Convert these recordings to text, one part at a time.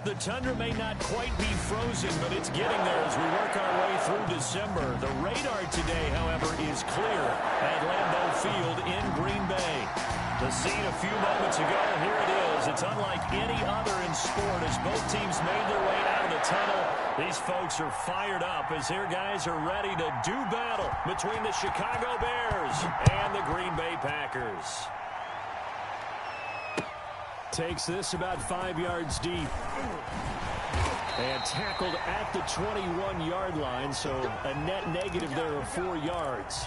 The tundra may not quite be frozen, but it's getting there as we work our way through December. The radar today, however, is clear at Lambeau Field in Green Bay. The scene a few moments ago, here it is. It's unlike any other in sport as both teams made their way out of the tunnel. These folks are fired up as their guys are ready to do battle between the Chicago Bears and the Green Bay Packers. Takes this about 5 yards deep. And tackled at the 21-yard line, so a net negative there of 4 yards.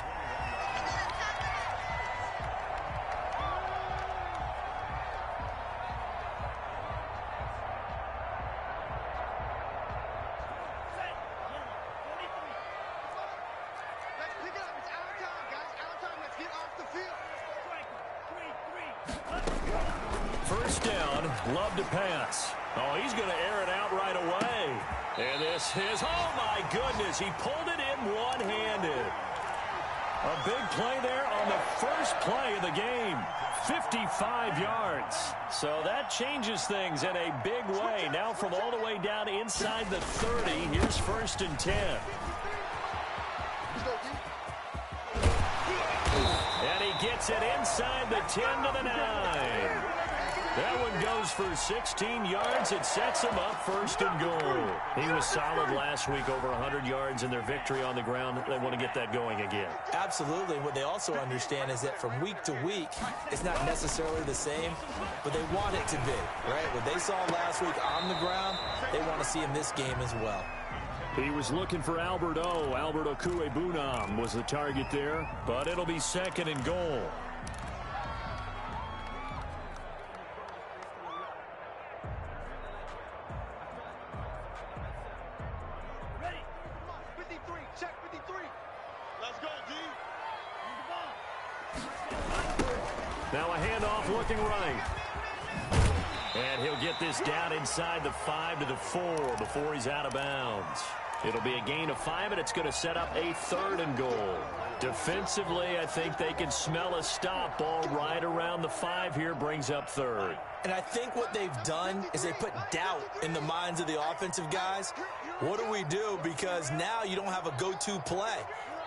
First down, Love to pass. Oh, he's going to air it out right away. And this is, oh my goodness, he pulled it in one-handed. A big play there on the first play of the game. 55 yards. So that changes things in a big way. Now from all the way down inside the 30, here's 1st and 10. And he gets it inside the 10 to the 9. That one goes for 16 yards. It sets him up 1st and goal. He was solid last week, over 100 yards in their victory on the ground. They want to get that going again. Absolutely. What they also understand is that from week to week, it's not necessarily the same, but they want it to be, right? What they saw last week on the ground, they want to see in this game as well. He was looking for Alberto. BCUYBMANE was the target there, but it'll be 2nd and goal. Now a handoff looking right. And he'll get this down inside the 5 to the 4 before he's out of bounds. It'll be a gain of 5, and it's going to set up a 3rd and goal. Defensively, I think they can smell a stop ball right around the 5 here, brings up 3rd. And I think what they've done is they put doubt in the minds of the offensive guys. What do we do? Because now you don't have a go-to play.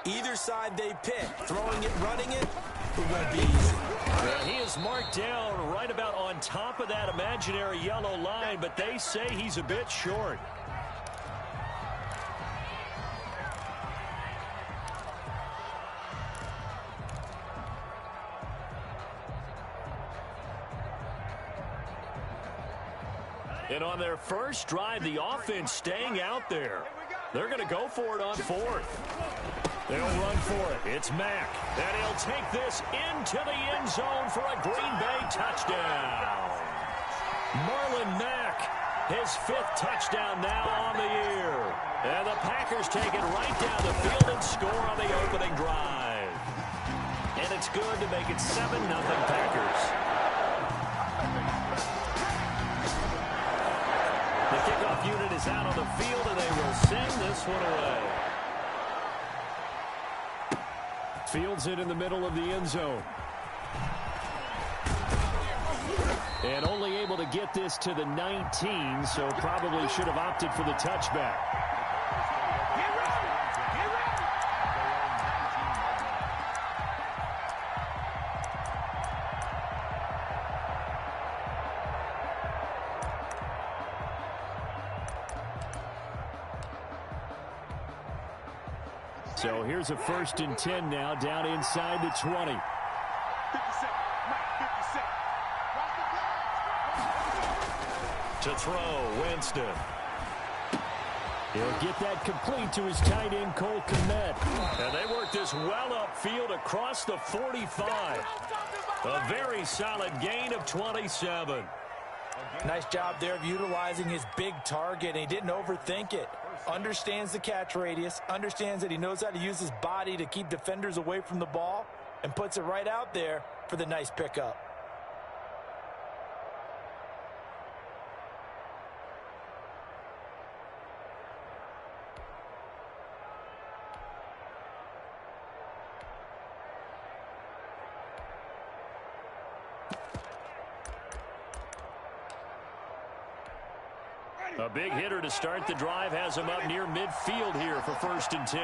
Either side they pick, throwing it, running it, it won't be easy. Well, he is marked down right about on top of that imaginary yellow line, but they say he's a bit short. And on their first drive, the offense staying out there. They're going to go for it on 4th. They'll run for it. It's Mack. And he'll take this into the end zone for a Green Bay touchdown. Marlon Mack, his 5th touchdown now on the year. And the Packers take it right down the field and score on the opening drive. And it's good to make it 7-0 Packers. The kickoff unit is out on the field, and they will send this one away. Fields it in the middle of the end zone. And only able to get this to the 19, so probably should have opted for the touchback. So here's a 1st and 10 now, down inside the 20. To throw, Winston. He'll get that complete to his tight end, Cole Kmet. And they work this well upfield across the 45. A very solid gain of 27. Nice job there of utilizing his big target. He didn't overthink it. Understands the catch radius, understands that he knows how to use his body to keep defenders away from the ball, and puts it right out there for the nice pickup. A big hitter to start the drive has him up near midfield here for 1st and 10.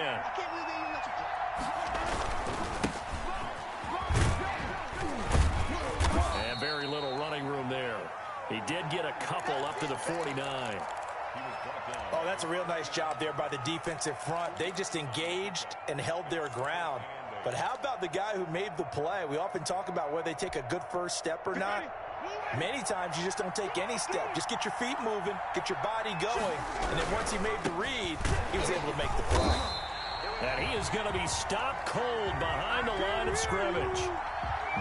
And very little running room there. He did get a couple up to the 49. Oh, that's a real nice job there by the defensive front. They just engaged and held their ground. But how about the guy who made the play? We often talk about whether they take a good first step or not. Many times you just don't take any step. Just get your feet moving, get your body going, and then once he made the read, he was able to make the play. And he is going to be stopped cold behind the line of scrimmage.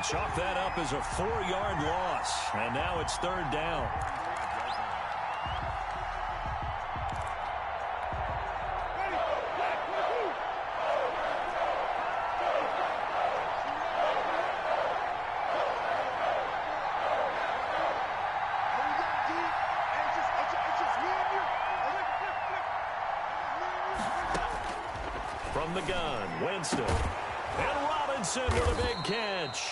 Chalk that up as a 4-yard loss, and now it's 3rd down. From the gun, Winston. And Robinson with a big catch.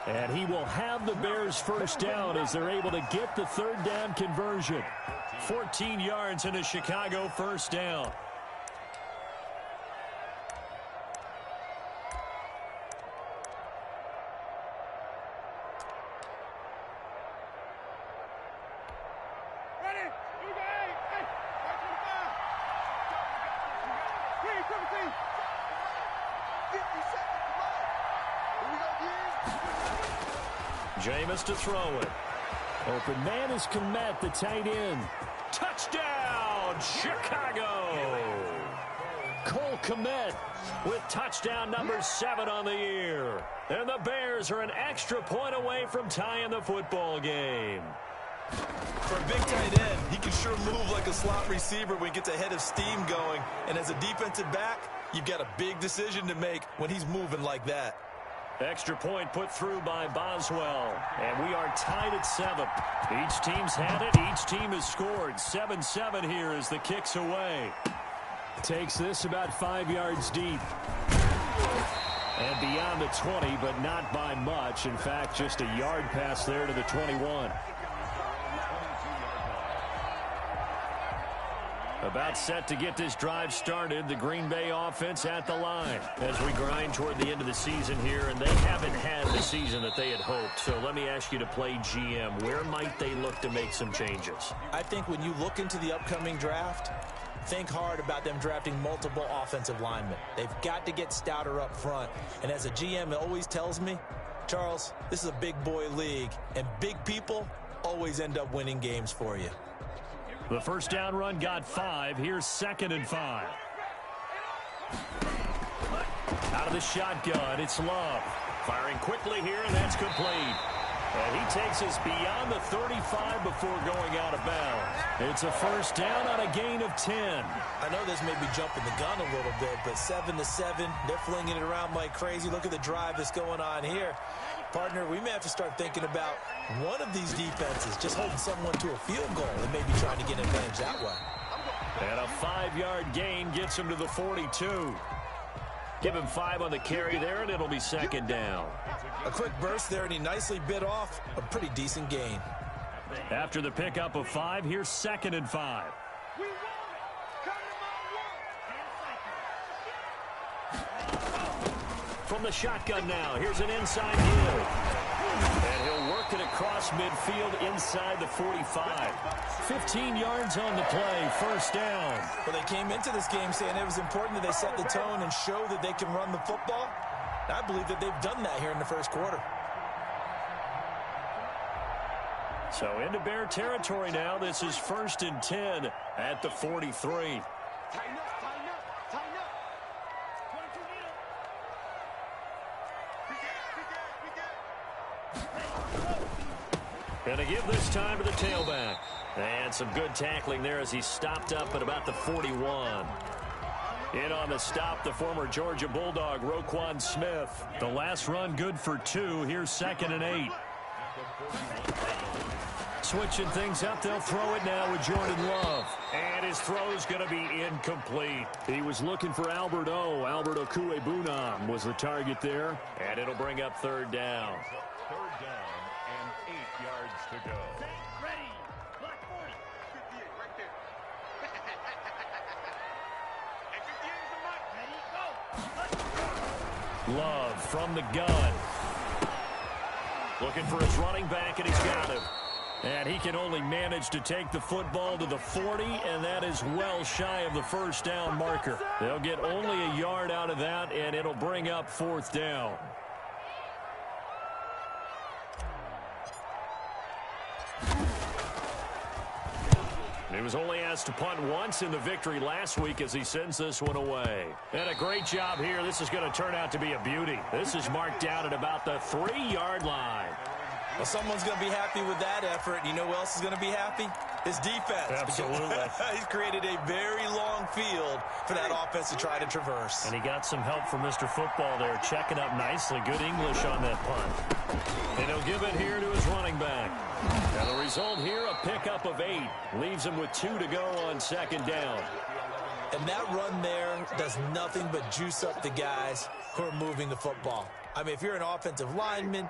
And he will have the Bears 1st down as they're able to get the 3rd down conversion. 14 yards in a Chicago 1st down. Jameis to throw it. Open man is Kmet, the tight end. Touchdown, Chicago! Cole Kmet with touchdown number 7 on the year. And the Bears are an extra point away from tying the football game. For a big tight end, he can sure move like a slot receiver when he gets a head of steam going. And as a defensive back, you've got a big decision to make when he's moving like that. Extra point put through by Boswell. And we are tied at 7. Each team's had it. Each team has scored. 7-7 here as the kick's away. Takes this about 5 yards deep. And beyond the 20, but not by much. In fact, just a yard pass there to the 21. About set to get this drive started. The Green Bay offense at the line as we grind toward the end of the season here, and they haven't had the season that they had hoped. So let me ask you to play GM. Where might they look to make some changes? I think when you look into the upcoming draft, think hard about them drafting multiple offensive linemen. They've got to get stouter up front. And as a GM, it always tells me, Charles, this is a big boy league, and big people always end up winning games for you. The first down run got 5. Here's 2nd and 5. Out of the shotgun, it's Love. Firing quickly here, and that's complete. And he takes us beyond the 35 before going out of bounds. It's a first down on a gain of 10. I know this may be jumping the gun a little bit, but 7-7, they're flinging it around like crazy. Look at the drive that's going on here. Partner, we may have to start thinking about one of these defenses just holding someone to a field goal and maybe trying to get an advantage that way. And a 5-yard gain gets him to the 42. Give him 5 on the carry there, and it'll be 2nd down. A quick burst there, and he nicely bit off a pretty decent gain. After the pickup of 5, here's 2nd and 5. From the shotgun now, here's an inside give. And he'll work it across midfield inside the 45. 15 yards on the play, first down. Well, they came into this game saying it was important that they set the tone and show that they can run the football. I believe that they've done that here in the first quarter. So into Bear territory now. This is 1st and 10 at the 43. Gonna give this time to the tailback. And some good tackling there as he stopped up at about the 41. In on the stop, the former Georgia Bulldog, Roquan Smith. The last run good for 2. Here's 2nd and 8. Switching things up, they'll throw it now with Jordan Love. And his throw's going to be incomplete. He was looking for Albert BCUYBMANE was the target there. And it'll bring up 3rd down. 3rd down and 8 yards to go. Ready. Block 40. 58 right there. Love from the gun. Looking for his running back, and he's got him. And he can only manage to take the football to the 40, and that is well shy of the first down marker. They'll get only a yard out of that, and it'll bring up 4th down. He was only asked to punt once in the victory last week as he sends this one away. And a great job here. This is going to turn out to be a beauty. This is marked down at about the 3-yard line. Well, someone's going to be happy with that effort. You know who else is going to be happy? His defense. Absolutely. He's created a very long field for that offense to try to traverse. And he got some help from Mr. Football there, checking up nicely. Good English on that punt. And he'll give it here to his running back. And the result here, a pickup of 8. Leaves him with 2 to go on 2nd down. And that run there does nothing but juice up the guys who are moving the football. I mean, if you're an offensive lineman,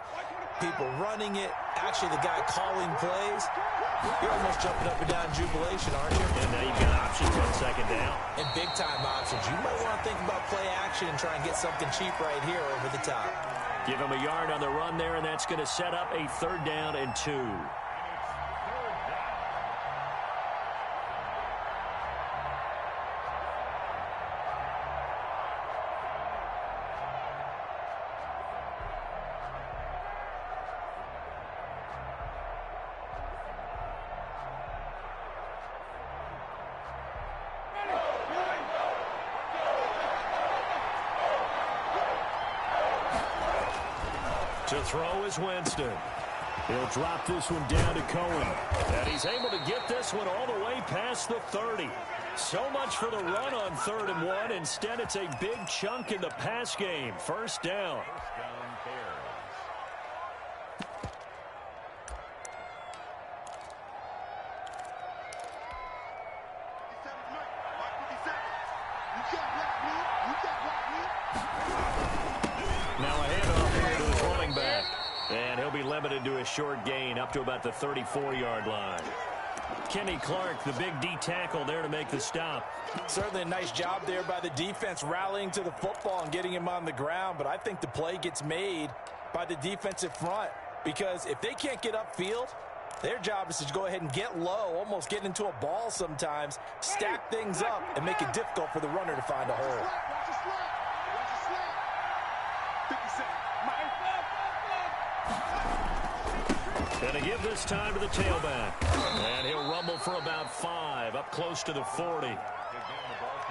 people running it, actually the guy calling plays, you're almost jumping up and down in jubilation, aren't you? And now you've got options on 2nd down. And big-time options. You might want to think about play action and try and get something cheap right here over the top. Give him a yard on the run there, and that's going to set up a 3rd down and 2. To throw is Winston. He'll drop this one down to Cohen. And he's able to get this one all the way past the 30. So much for the run on 3rd and 1. Instead, it's a big chunk in the pass game. 1st down. Limited to a short gain up to about the 34-yard line. Kenny Clark, the big D tackle there to make the stop. Certainly a nice job there by the defense rallying to the football and getting him on the ground, but I think the play gets made by the defensive front because if they can't get upfield, their job is to go ahead and get low, almost get into a ball sometimes, stack things up, and make it difficult for the runner to find a hole. Gonna give this time to the tailback. And he'll rumble for about 5, up close to the 40. He's brought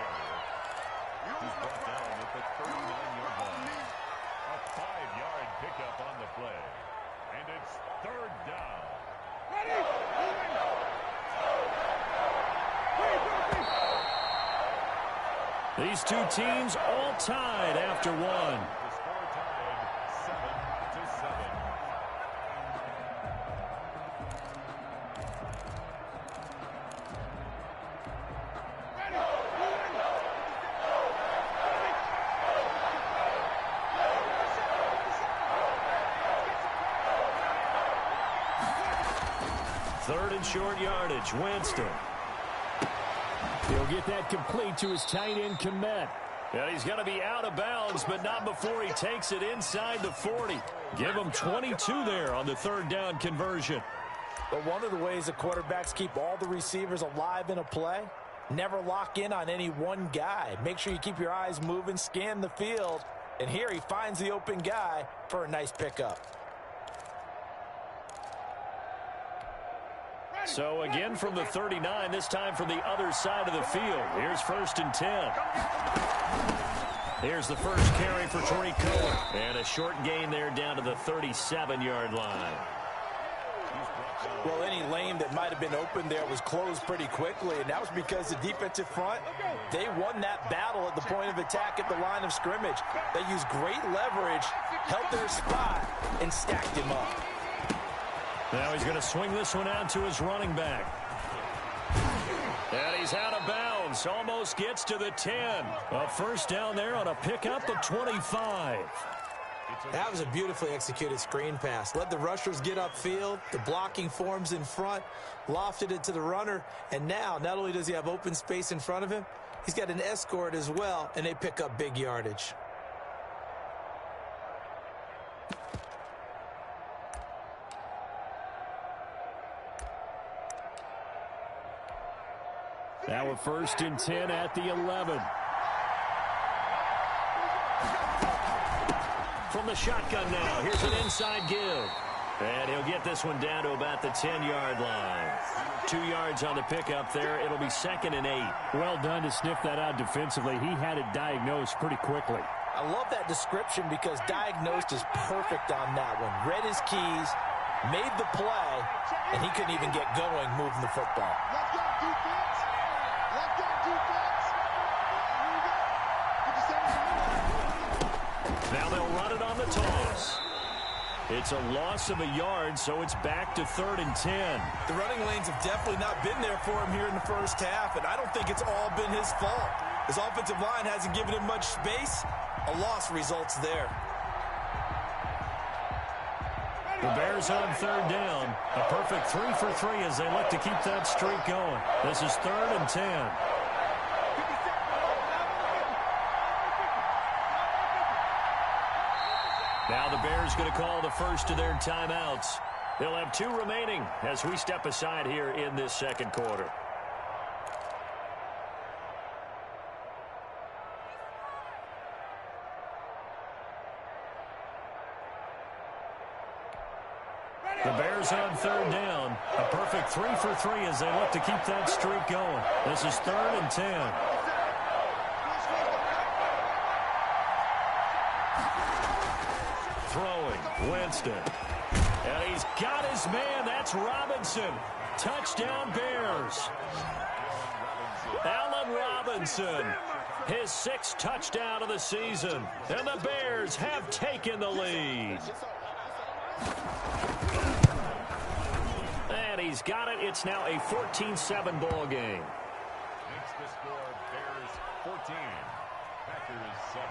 down at the 39-yard line. A 5-yard pickup on the play. And it's 3rd down. These two teams all tied after 1. The score tied 7-7. Third and short yardage. Winston. He'll get that complete to his tight end, Komet. And he's going to be out of bounds, but not before he takes it inside the 40. Give him 22 there on the 3rd down conversion. But one of the ways the quarterbacks keep all the receivers alive in a play, never lock in on any one guy. Make sure you keep your eyes moving, scan the field. And here he finds the open guy for a nice pickup. So again from the 39, this time from the other side of the field. Here's 1st and 10. Here's the first carry for Tariq Cohen. And a short gain there down to the 37-yard line. Well, any lane that might have been open there was closed pretty quickly, and that was because the defensive front, they won that battle at the point of attack at the line of scrimmage. They used great leverage, held their spot, and stacked him up. Now he's going to swing this one out to his running back. And he's out of bounds. Almost gets to the 10. A 1st down there on a pickup of 25. That was a beautifully executed screen pass. Let the rushers get upfield. The blocking forms in front. Lofted it to the runner. And now, not only does he have open space in front of him, he's got an escort as well, and they pick up big yardage. Now we're 1st and 10 at the 11. From the shotgun now, here's an inside give. And he'll get this one down to about the 10-yard line. 2 yards on the pickup there. It'll be 2nd and 8. Well done to sniff that out defensively. He had it diagnosed pretty quickly. I love that description because diagnosed is perfect on that one. Read his keys, made the play, and he couldn't even get going moving the football. Let's go, defense. Let's go, defense. Here we go. Get the 7. Now they'll run it on the toss. It's a loss of a yard, so it's back to 3rd and 10. The running lanes have definitely not been there for him here in the first half, and I don't think it's all been his fault. His offensive line hasn't given him much space. A loss results there. The Bears on 3rd down. A perfect 3 for 3 as they look to keep that streak going. This is 3rd and 10. Now the Bears going to call the first of their timeouts. They'll have 2 remaining as we step aside here in this second quarter. The Bears on 3rd down. A perfect 3 for 3 as they look to keep that streak going. This is 3rd and 10. Throwing, Winston. And he's got his man. That's Robinson. Touchdown, Bears. Allen Robinson, his 6th touchdown of the season. And the Bears have taken the lead. And he's got it. It's now a 14-7 ball game. Makes the score Bears 14, Packers 7.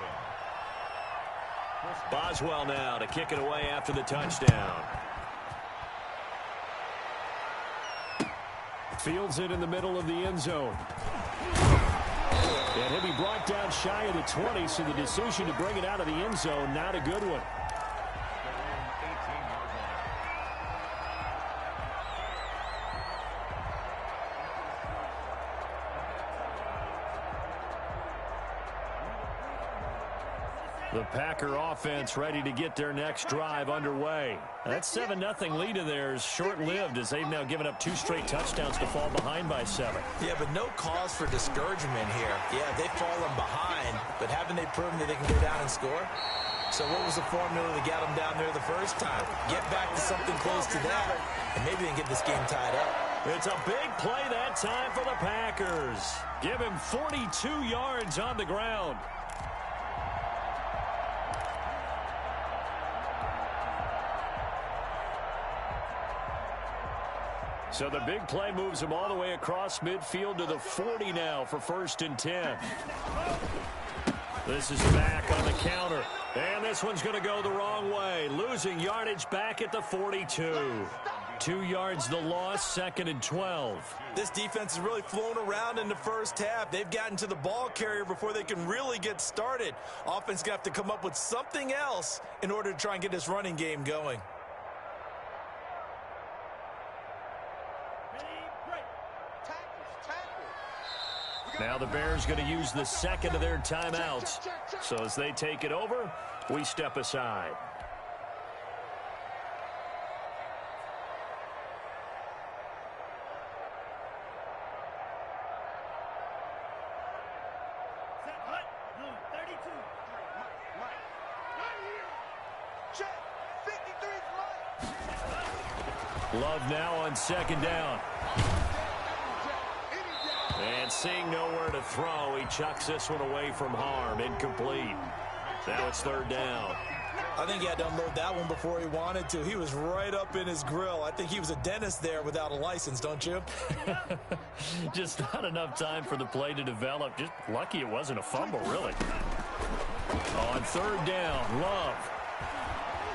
Boswell now to kick it away after the touchdown. Fields it in the middle of the end zone. And he'll be brought down shy of the 20, so the decision to bring it out of the end zone, not a good one. The Packer offense ready to get their next drive underway. That 7-0 lead of theirs short-lived as they've now given up 2 straight touchdowns to fall behind by 7. Yeah, but no cause for discouragement here. Yeah, they've fallen behind, but haven't they proven that they can go down and score? So what was the formula that got them down there the first time? Get back to something close to that, and maybe they can get this game tied up. It's a big play that time for the Packers. Give him 42 yards on the ground. So the big play moves him all the way across midfield to the 40 now for 1st and 10. This is back on the counter. And this one's going to go the wrong way. Losing yardage back at the 42. 2 yards the loss, 2nd and 12. This defense has really flown around in the first half. They've gotten to the ball carrier before they can really get started. Offense going to have to come up with something else in order to try and get this running game going. Now the Bears going to use the 2nd of their timeouts. So as they take it over, we step aside. Love now on 2nd down. And seeing nowhere to throw, he chucks this one away from harm. Incomplete. Now it's 3rd down. I think he had to unload that one before he wanted to. He was right up in his grill. I think he was a dentist there without a license, don't you? Just not enough time for the play to develop. Just lucky it wasn't a fumble, really. On 3rd down, Love.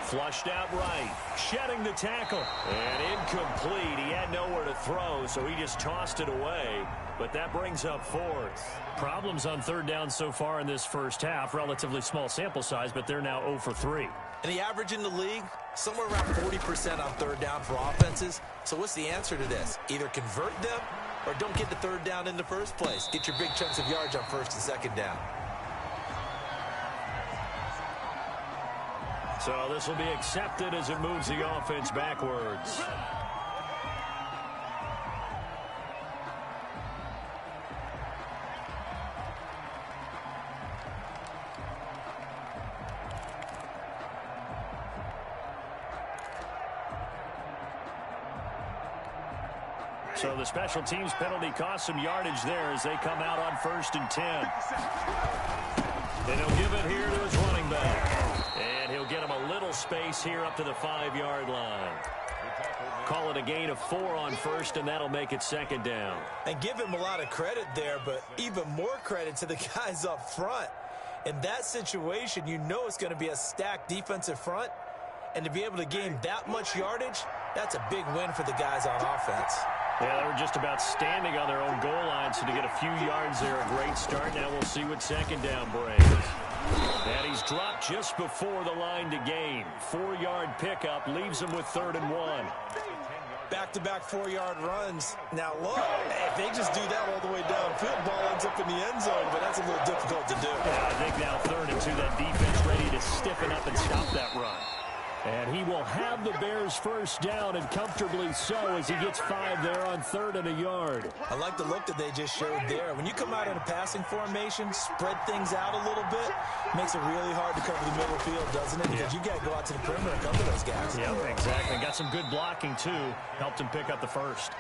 Flushed out right, shedding the tackle, and incomplete. He had nowhere to throw, so he just tossed it away, but that brings up 4th. Problems on 3rd down so far in this first half. Relatively small sample size, but they're now 0 for 3. And the average in the league, somewhere around 40% on 3rd down for offenses. So what's the answer to this? Either convert them or don't get the third down in the first place. Get your big chunks of yards on first and second down. So this will be accepted as it moves the offense backwards. So the special teams penalty cost some yardage there as they come out on 1st and 10. And he'll give it here to his running back. And he'll get him a little space here up to the 5-yard line. Call it a gain of 4 on 1st, and that'll make it 2nd down. And give him a lot of credit there, but even more credit to the guys up front. In that situation, you know it's going to be a stacked defensive front. And to be able to gain that much yardage, that's a big win for the guys on offense. Yeah, they were just about standing on their own goal line, so to get a few yards there, a great start. Now we'll see what 2nd down brings. And he's dropped just before the line to gain. 4-yard pickup leaves him with 3rd and 1. Back-to-back 4-yard runs. Now, look, if they just do that all the way downfield, ball ends up in the end zone, but that's a little difficult to do. Yeah, I think now 3rd and 2, that defense ready to stiffen up and stop that run. And he will have the Bears first down, and comfortably so, as he gets 5 there on 3rd and a yard. I like the look that they just showed there. When you come out in a passing formation, spread things out a little bit, makes it really hard to cover the middle field, doesn't it? Because you got to go out to the perimeter and cover those guys. Yep, exactly. Got some good blocking, too. Helped him pick up the first.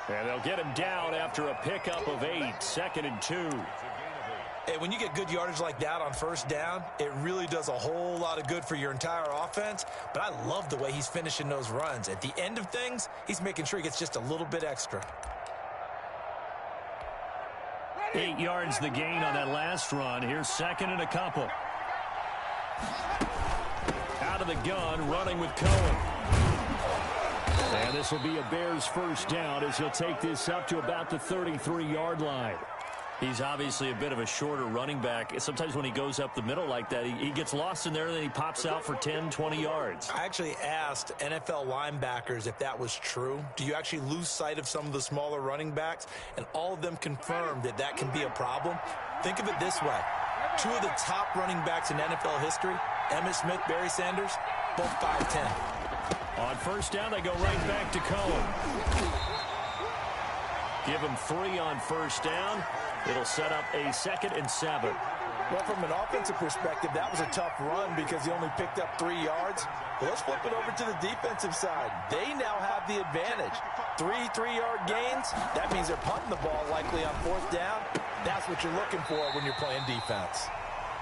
And they'll get him down after a pickup of 8, 2nd and 2. Hey, when you get good yardage like that on first down, it really does a whole lot of good for your entire offense. But I love the way he's finishing those runs. At the end of things, he's making sure he gets just a little bit extra. 8 yards the gain on that last run. Here's 2nd and a couple. Out of the gun, running with Cohen. And this will be a Bears first down as he'll take this up to about the 33-yard line. He's obviously a bit of a shorter running back. Sometimes when he goes up the middle like that, he gets lost in there, and then he pops out for 10, 20 yards. I actually asked NFL linebackers if that was true. Do you actually lose sight of some of the smaller running backs? And all of them confirmed that that can be a problem. Think of it this way. 2 of the top running backs in NFL history, Emmitt Smith, Barry Sanders, both 5'10". On first down, they go right back to Cohen. Give him 3 on first down. It'll set up a 2nd and 7. Well, from an offensive perspective, that was a tough run because he only picked up 3 yards. But let's flip it over to the defensive side. They now have the advantage. 3 3-yard gains. That means they're punting the ball likely on 4th down. That's what you're looking for when you're playing defense.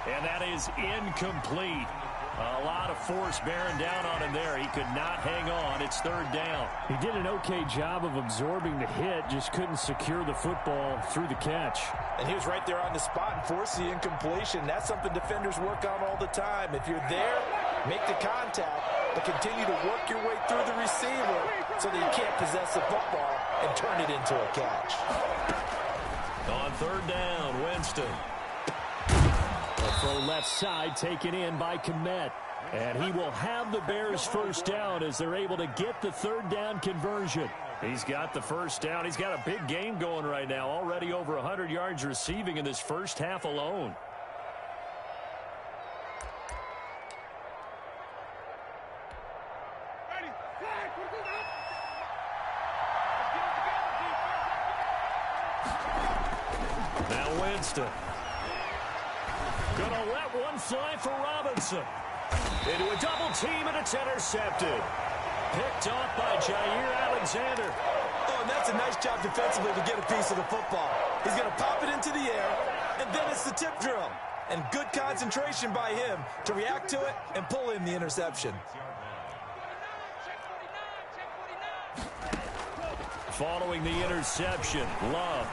And that is incomplete. A lot of force bearing down on him there. He could not hang on. It's 3rd down. He did an okay job of absorbing the hit, just couldn't secure the football through the catch. And he was right there on the spot and forced the incompletion. That's something defenders work on all the time. If you're there, make the contact, but continue to work your way through the receiver so that you can't possess the football and turn it into a catch. On 3rd down, Winston. Throw left side, taken in by Kmet. And he will have the Bears first down as they're able to get the 3rd down conversion. He's got the first down. He's got a big game going right now. Already over 100 yards receiving in this first half alone. Now Winston. Gonna let one fly for Robinson. Into a double team, and it's intercepted. Picked off by Jair Alexander. Oh, and that's a nice job defensively to get a piece of the football. He's going to pop it into the air, and then it's the tip drill. And good concentration by him to react to it and pull in the interception. Following the interception, Love.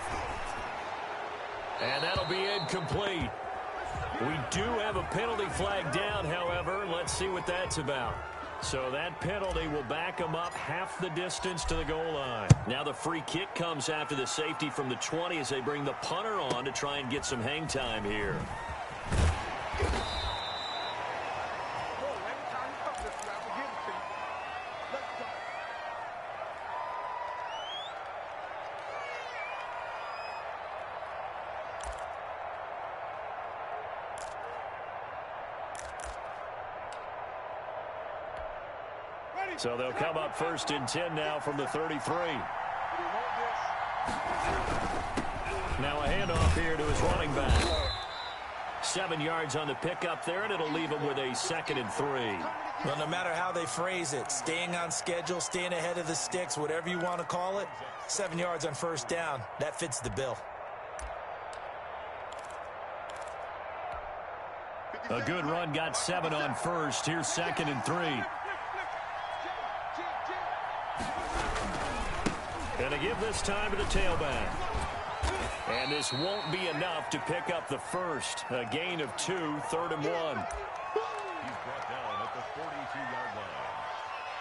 And that'll be incomplete. We do have a penalty flag down, however. Let's see what that's about. So that penalty will back them up half the distance to the goal line. Now the free kick comes after the safety from the 20 as they bring the punter on to try and get some hang time here. So they'll come up 1st and 10 now from the 33. Now a handoff here to his running back. 7 yards on the pickup there, and it'll leave him with a 2nd and 3. Well, no matter how they phrase it, staying on schedule, staying ahead of the sticks, whatever you want to call it, 7 yards on 1st down, that fits the bill. A good run, got 7 on 1st. Here's 2nd and 3. And to give this time to the tailback. And this won't be enough to pick up the 1st. A gain of 2, 3rd and 1. He's brought down at the 42-yard line.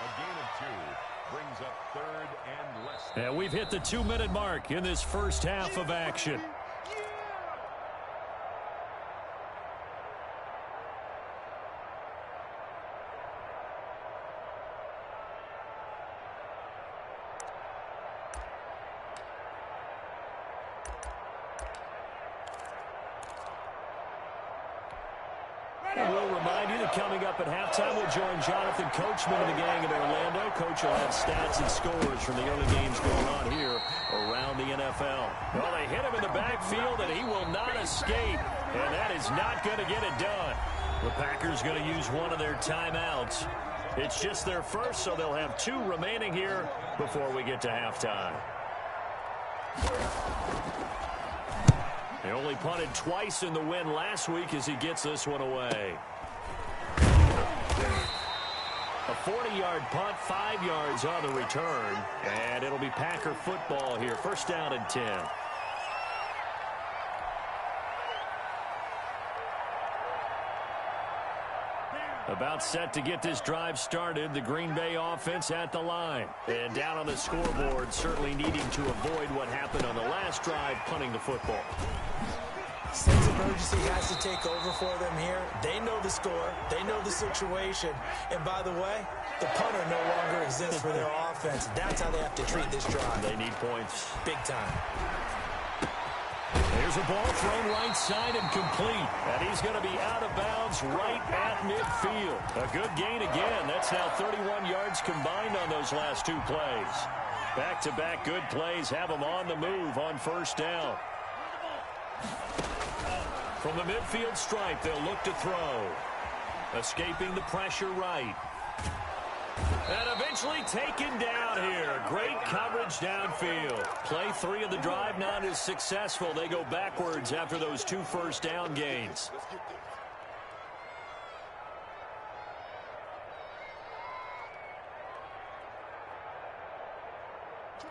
A gain of 2 brings up 3rd and less. And we've hit the 2-minute mark in this first half of action. And we'll remind you that coming up at halftime, we'll join Jonathan Coachman and the gang in Orlando. Coach will have stats and scores from the early games going on here around the NFL. Well, they hit him in the backfield, and he will not escape. And that is not going to get it done. The Packers going to use one of their timeouts. It's just their first, so they'll have 2 remaining here before we get to halftime. He only punted twice in the win last week as he gets this one away. A 40-yard punt, 5 yards on the return. And it'll be Packer football here. 1st down and 10. About set to get this drive started. The Green Bay offense at the line. And down on the scoreboard, certainly needing to avoid what happened on the last drive, punting the football. Sense of urgency has to take over for them here. They know the score. They know the situation. And by the way, the punter no longer exists for their offense. That's how they have to treat this drive. They need points. Big time. There's a ball thrown right side and complete. And he's going to be out of bounds right at midfield. A good gain again. That's now 31 yards combined on those last 2 plays. Back-to-back good plays have them on the move on 1st down. From the midfield stripe, they'll look to throw. Escaping the pressure right. And eventually taken down here. Great coverage downfield. Play 3 of the drive not as successful. They go backwards after those 2 first down gains.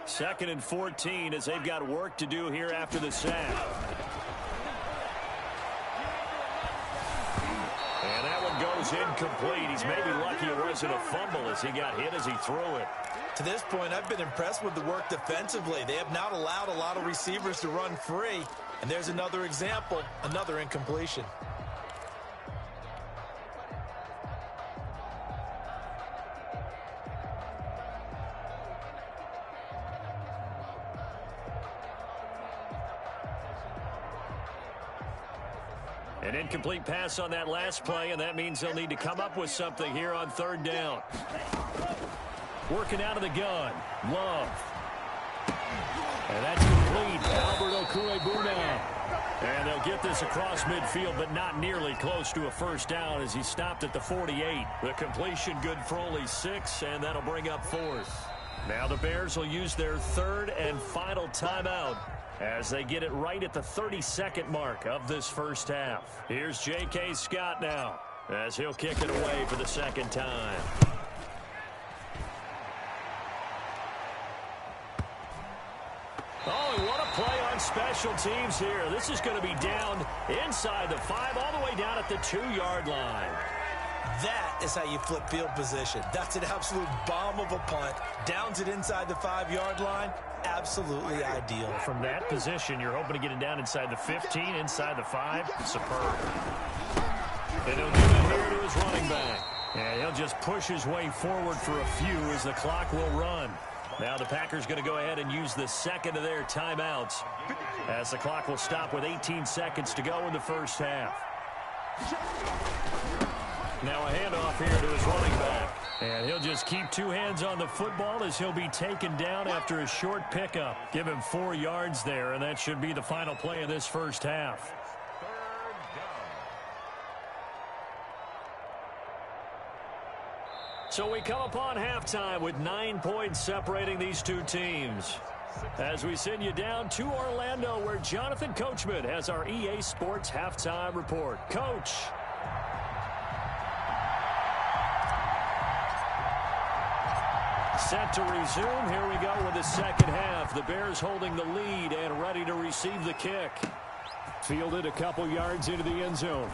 Second and 14 as they've got work to do here after the sack. And that one goes incomplete. He's maybe lucky it wasn't a fumble as he got hit as he threw it. To this point, I've been impressed with the work defensively. They have not allowed a lot of receivers to run free. And there's another example, another incompletion. An incomplete pass on that last play, and that means they'll need to come up with something here on 3rd down. Working out of the gun. Love. And that's complete. BCUYBMANE. And they'll get this across midfield, but not nearly close to a 1st down as he stopped at the 48. The completion good for only 6, and that'll bring up 4th. Now the Bears will use their 3rd and final timeout as they get it right at the 32nd mark of this first half. Here's J.K. Scott now as he'll kick it away for the 2nd time. Oh, and what a play on special teams here. This is going to be down inside the 5, all the way down at the 2-yard line. That is how you flip field position. That's an absolute bomb of a punt. Downs it inside the 5-yard line. Absolutely ideal. From that position, you're hoping to get it down inside the 15, inside the 5. Superb. And he'll give it here to his running back. And he'll just push his way forward for a few as the clock will run. Now the Packers going to go ahead and use the 2nd of their timeouts as the clock will stop with 18 seconds to go in the first half. Now a handoff here to his running back. And he'll just keep two hands on the football as he'll be taken down after a short pickup. Give him 4 yards there, and that should be the final play of this first half. So we come upon halftime with 9 points separating these two teams. As we send you down to Orlando, where Jonathan Coachman has our EA Sports halftime report. Coach. Set to resume. Here we go with the second half. The Bears holding the lead and ready to receive the kick. Fielded a couple yards into the end zone.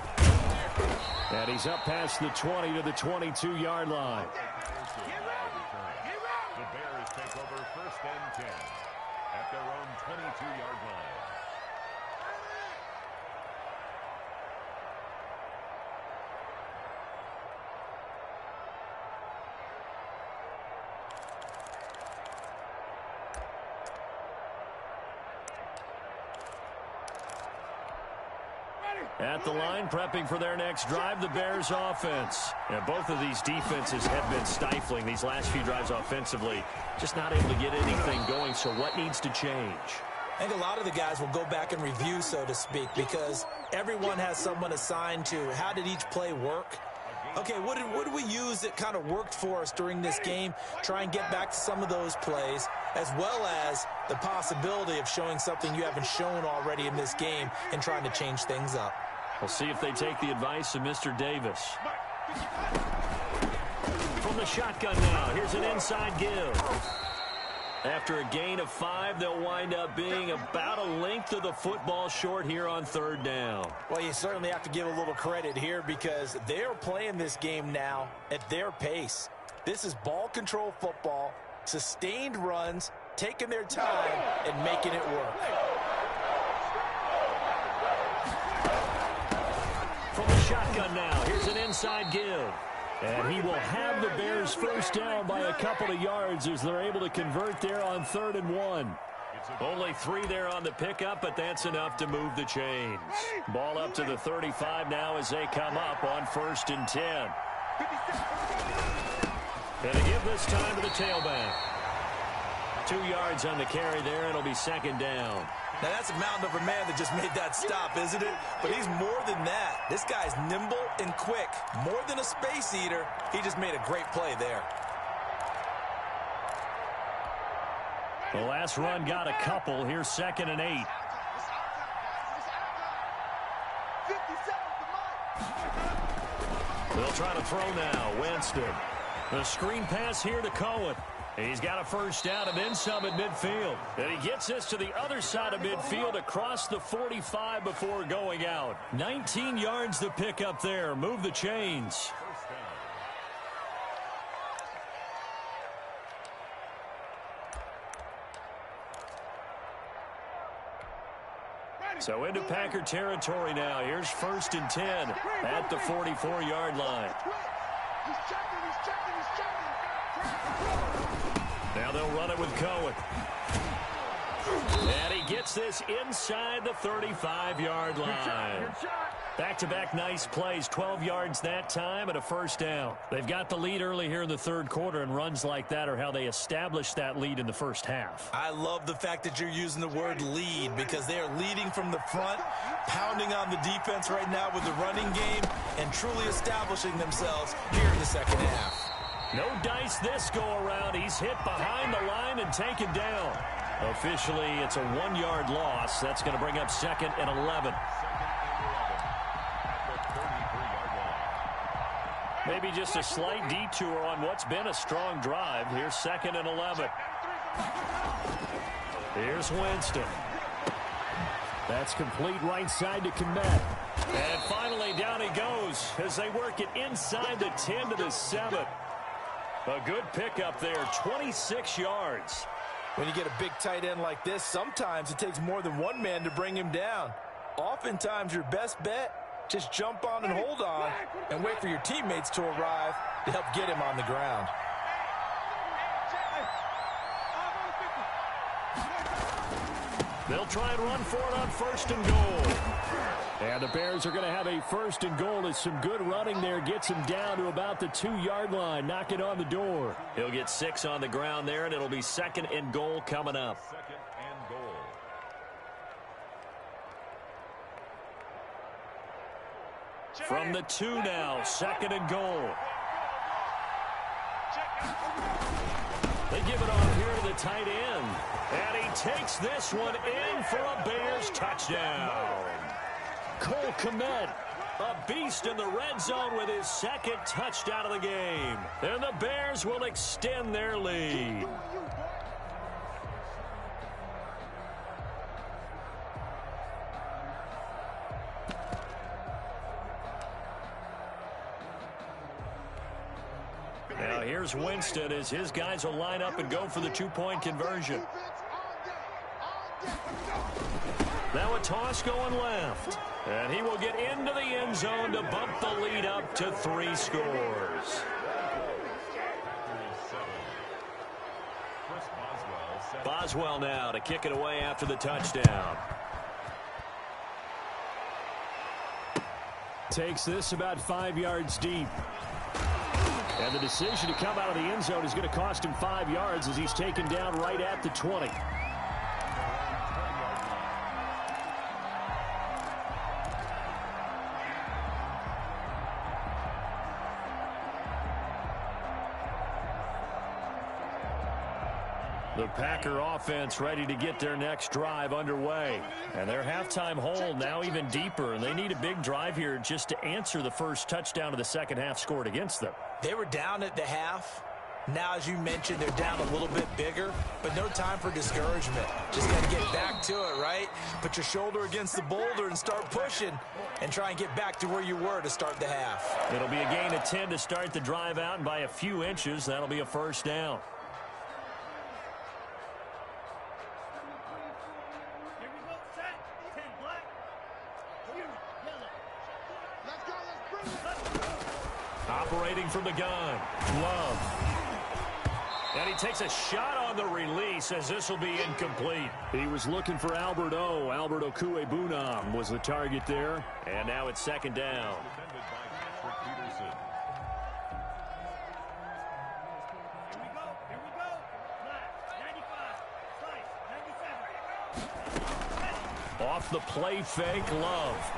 And he's up past the 20 to the 22-yard line. The Bears take over 1st and 10 at their own 22-yard line. At the line, prepping for their next drive, the Bears offense. And both of these defenses have been stifling these last few drives offensively. Just not able to get anything going, so what needs to change? I think a lot of the guys will go back and review, so to speak, because everyone has someone assigned to how did each play work. Okay, what did we use that kind of worked for us during this game? Try and get back to some of those plays, as well as the possibility of showing something you haven't shown already in this game and trying to change things up. We'll see if they take the advice of Mr. Davis. From the shotgun now, here's an inside give. After a gain of 5, they'll wind up being about a length of the football short here on 3rd down. Well, you certainly have to give a little credit here because they're playing this game now at their pace. This is ball control football, sustained runs, taking their time, and making it work. From the shotgun now, here's an inside give. And he will have the Bears 1st down by a couple of yards as they're able to convert there on 3rd and 1. Only 3 there on the pickup, but that's enough to move the chains. Ball up to the 35 now as they come up on 1st and 10. And to give this time to the tailback. 2 yards on the carry there. It'll be 2nd down. Now, that's a mountain of a man that just made that stop, isn't it? But he's more than that. This guy's nimble and quick. More than a space eater, he just made a great play there. The last run got a couple. Here's 2nd and 8. They'll try to throw now. Winston. The screen pass here to Cohen. He's got a 1st down and then some at midfield. And he gets this to the other side of midfield across the 45 before going out. 19 yards to pick up there. Move the chains. So into Packer territory now. Here's 1st and 10 at the 44-yard line. He's checking. Now they'll run it with Cohen. And he gets this inside the 35-yard line. Back-to-back nice plays, 12 yards that time and a 1st down. They've got the lead early here in the 3rd quarter, and runs like that are how they establish that lead in the 1st half. I love the fact that you're using the word lead because they are leading from the front, pounding on the defense right now with the running game, and truly establishing themselves here in the 2nd half. No dice this go-around. He's hit behind the line and taken down. Officially, it's a 1-yard loss. That's going to bring up 2nd and 11. Maybe just a slight detour on what's been a strong drive. Here's 2nd and 11. Here's Winston. That's complete right side to Kmet. And finally, down he goes as they work it inside the 10 to the 7. A good pickup there, 26 yards. When you get a big tight end like this, sometimes it takes more than one man to bring him down. Oftentimes, your best bet, just jump on and hold on and wait for your teammates to arrive to help get him on the ground. They'll try and run for it on 1st and goal. And the Bears are going to have a 1st and goal as some good running there gets him down to about the 2-yard line. Knock it on the door. He'll get 6 on the ground there, and it'll be 2nd and goal coming up. 2nd and goal. From the 2 now, 2nd and goal. They give it off here to the tight end. And he takes this one in for a Bears touchdown. Cole Kmet, a beast in the red zone with his 2nd touchdown of the game. And the Bears will extend their lead. Now here's Winston as his guys will line up and go for the 2-point conversion. Now a toss going left. And he will get into the end zone to bump the lead up to 3 scores. Boswell now to kick it away after the touchdown. Takes this about 5 yards deep. And the decision to come out of the end zone is going to cost him 5 yards as he's taken down right at the 20. The Packer offense ready to get their next drive underway. And their halftime hole now even deeper, and they need a big drive here just to answer the first touchdown of the second half scored against them. They were down at the half. Now, as you mentioned, they're down a little bit bigger, but no time for discouragement. Just got to get back to it, right? Put your shoulder against the boulder and start pushing and try and get back to where you were to start the half. It'll be a gain of 10 to start the drive out, and by a few inches, that'll be a first down. Operating from the gun, Love. And he takes a shot on the release as this will be incomplete. He was looking for Albert BCUYBMANE was the target there. And now it's 2nd down. Off the play fake, Love.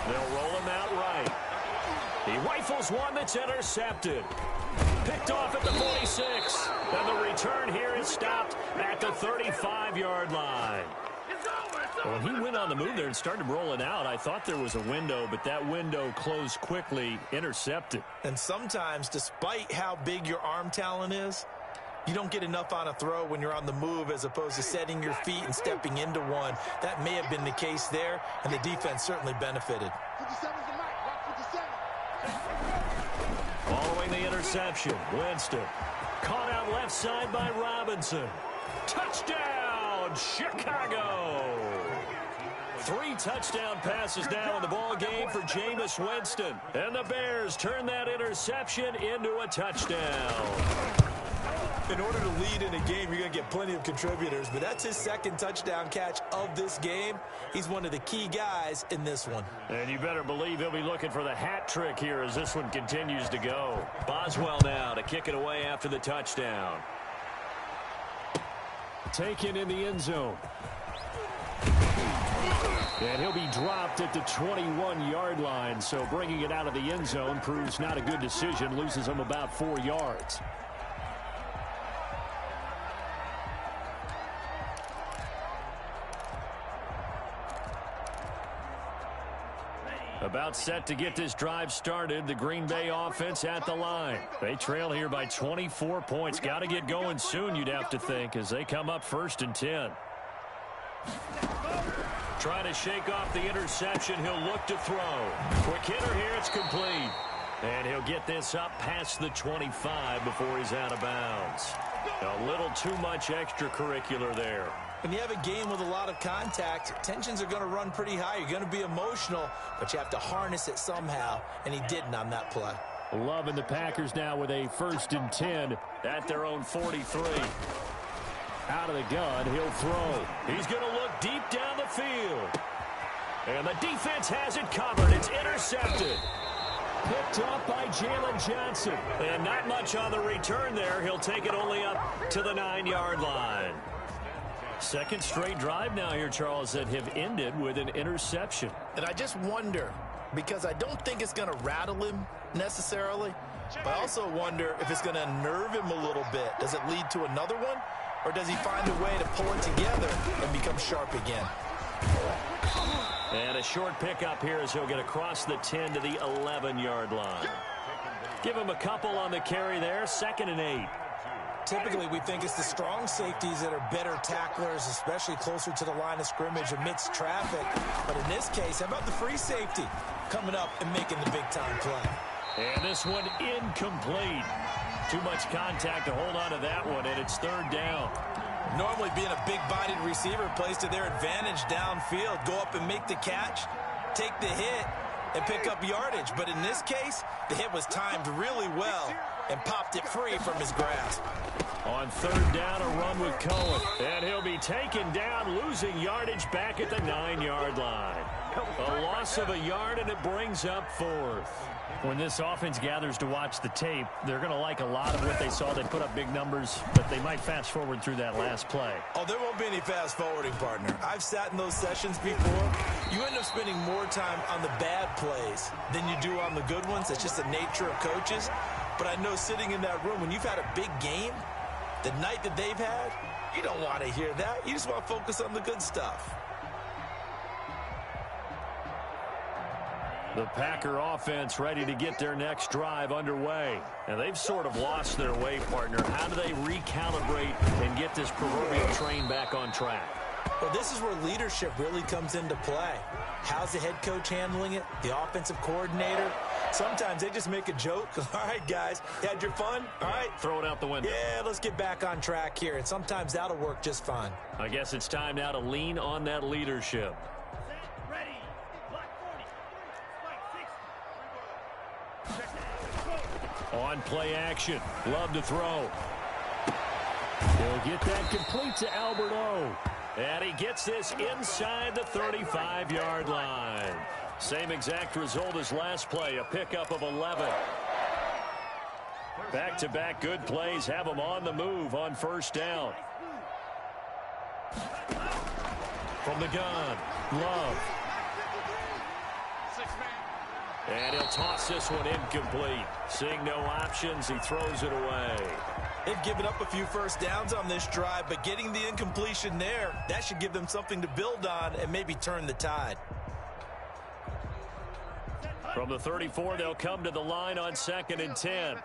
They'll roll him out right. He rifles one that's intercepted. Picked off at the 46. And the return here is stopped at the 35-yard line. When he went on the move there and started rolling out, I thought there was a window, but that window closed quickly, intercepted. And sometimes, despite how big your arm talent is, you don't get enough on a throw when you're on the move as opposed to setting your feet and stepping into one. That may have been the case there, and the defense certainly benefited. Following the interception, Winston. Caught out left side by Robinson. Touchdown, Chicago! 3 touchdown passes now in the ball game for Jameis Winston. And the Bears turn that interception into a touchdown. In order to lead in a game, you're going to get plenty of contributors, but that's his 2nd touchdown catch of this game. He's one of the key guys in this one. And you better believe he'll be looking for the hat trick here as this one continues to go. Boswell now to kick it away after the touchdown. Taken in the end zone. And he'll be dropped at the 21-yard line, so bringing it out of the end zone proves not a good decision, loses him about 4 yards. About set to get this drive started. The Green Bay offense at the line. They trail here by 24 points. Got to get going soon, you'd have to think, as they come up 1st and 10. Trying to shake off the interception. He'll look to throw. Quick hitter here. It's complete. And he'll get this up past the 25 before he's out of bounds. A little too much extracurricular there. When you have a game with a lot of contact, tensions are going to run pretty high. You're going to be emotional, but you have to harness it somehow, and he didn't on that play. Loving the Packers now with a 1st and 10 at their own 43. Out of the gun, he'll throw. He's going to look deep down the field. And the defense has it covered. It's intercepted. Picked up by Jalen Johnson. And not much on the return there. He'll take it only up to the 9-yard line. Second straight drive now here, Charles, that have ended with an interception. And I just wonder, because I don't think it's going to rattle him necessarily, but I also wonder if it's going to unnerve him a little bit. Does it lead to another one? Or does he find a way to pull it together and become sharp again? And a short pickup here as he'll get across the 10 to the 11-yard line. Give him a couple on the carry there. 2nd and 8. Typically, we think it's the strong safeties that are better tacklers, especially closer to the line of scrimmage amidst traffic. But in this case, how about the free safety coming up and making the big-time play? And this one incomplete. Too much contact to hold on to that one, and it's 3rd down. Normally, being a big-bodied receiver plays to their advantage downfield. Go up and make the catch, take the hit, and pick up yardage. But in this case, the hit was timed really well and popped it free from his grasp. On 3rd down, a run with Cohen. And he'll be taken down, losing yardage back at the 9-yard line. A loss of a yard, and it brings up 4th. When this offense gathers to watch the tape, they're going to like a lot of what they saw. They put up big numbers, but they might fast forward through that last play. Oh, there won't be any fast forwarding, partner. I've sat in those sessions before. You end up spending more time on the bad plays than you do on the good ones. It's just the nature of coaches. But I know sitting in that room, when you've had a big game, the night that they've had, you don't want to hear that. You just want to focus on the good stuff. The Packer offense ready to get their next drive underway. And they've sort of lost their way, partner. How do they recalibrate and get this proverbial train back on track? Well, this is where leadership really comes into play. How's the head coach handling it? The offensive coordinator? Sometimes they just make a joke. All right, guys, you had your fun? All right. Throw it out the window. Yeah, let's get back on track here. And sometimes that'll work just fine. I guess it's time now to lean on that leadership. On play action. Love to throw. He'll get that complete to Albert O. And he gets this inside the 35-yard line. Same exact result as last play, a pickup of 11. Back-to-back good plays have him on the move on 1st down. From the gun, Love. And he'll toss this one incomplete. Seeing no options, he throws it away. They've given up a few 1st downs on this drive, but getting the incompletion there, that should give them something to build on and maybe turn the tide. From the 34, they'll come to the line on 2nd and 10.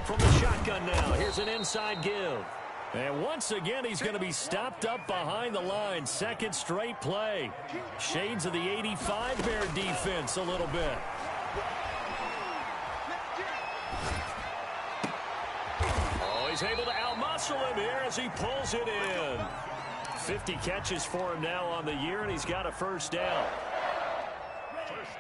From the shotgun now, here's an inside give. And once again, he's going to be stopped up behind the line. 2nd straight play. Shades of the 85 Bear defense a little bit. Oh, he's able to outmuscle him here as he pulls it in. 50 catches for him now on the year, and he's got a 1st down.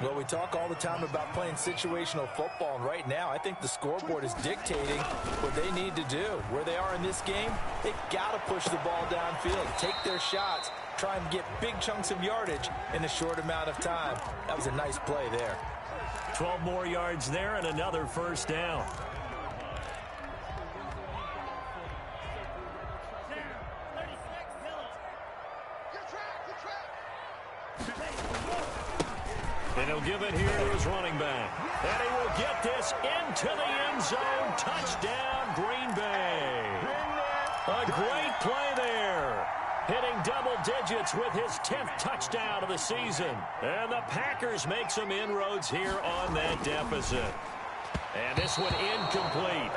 Well, we talk all the time about playing situational football, and right now I think the scoreboard is dictating what they need to do. Where they are in this game, they've got to push the ball downfield, take their shots, try and get big chunks of yardage in a short amount of time. That was a nice play there. 12 more yards there and another 1st down. And he'll give it here to his running back. And he will get this into the end zone. Touchdown, Green Bay. A great play there. Hitting double digits with his 10th touchdown of the season. And the Packers make some inroads here on that deficit. And this one incomplete.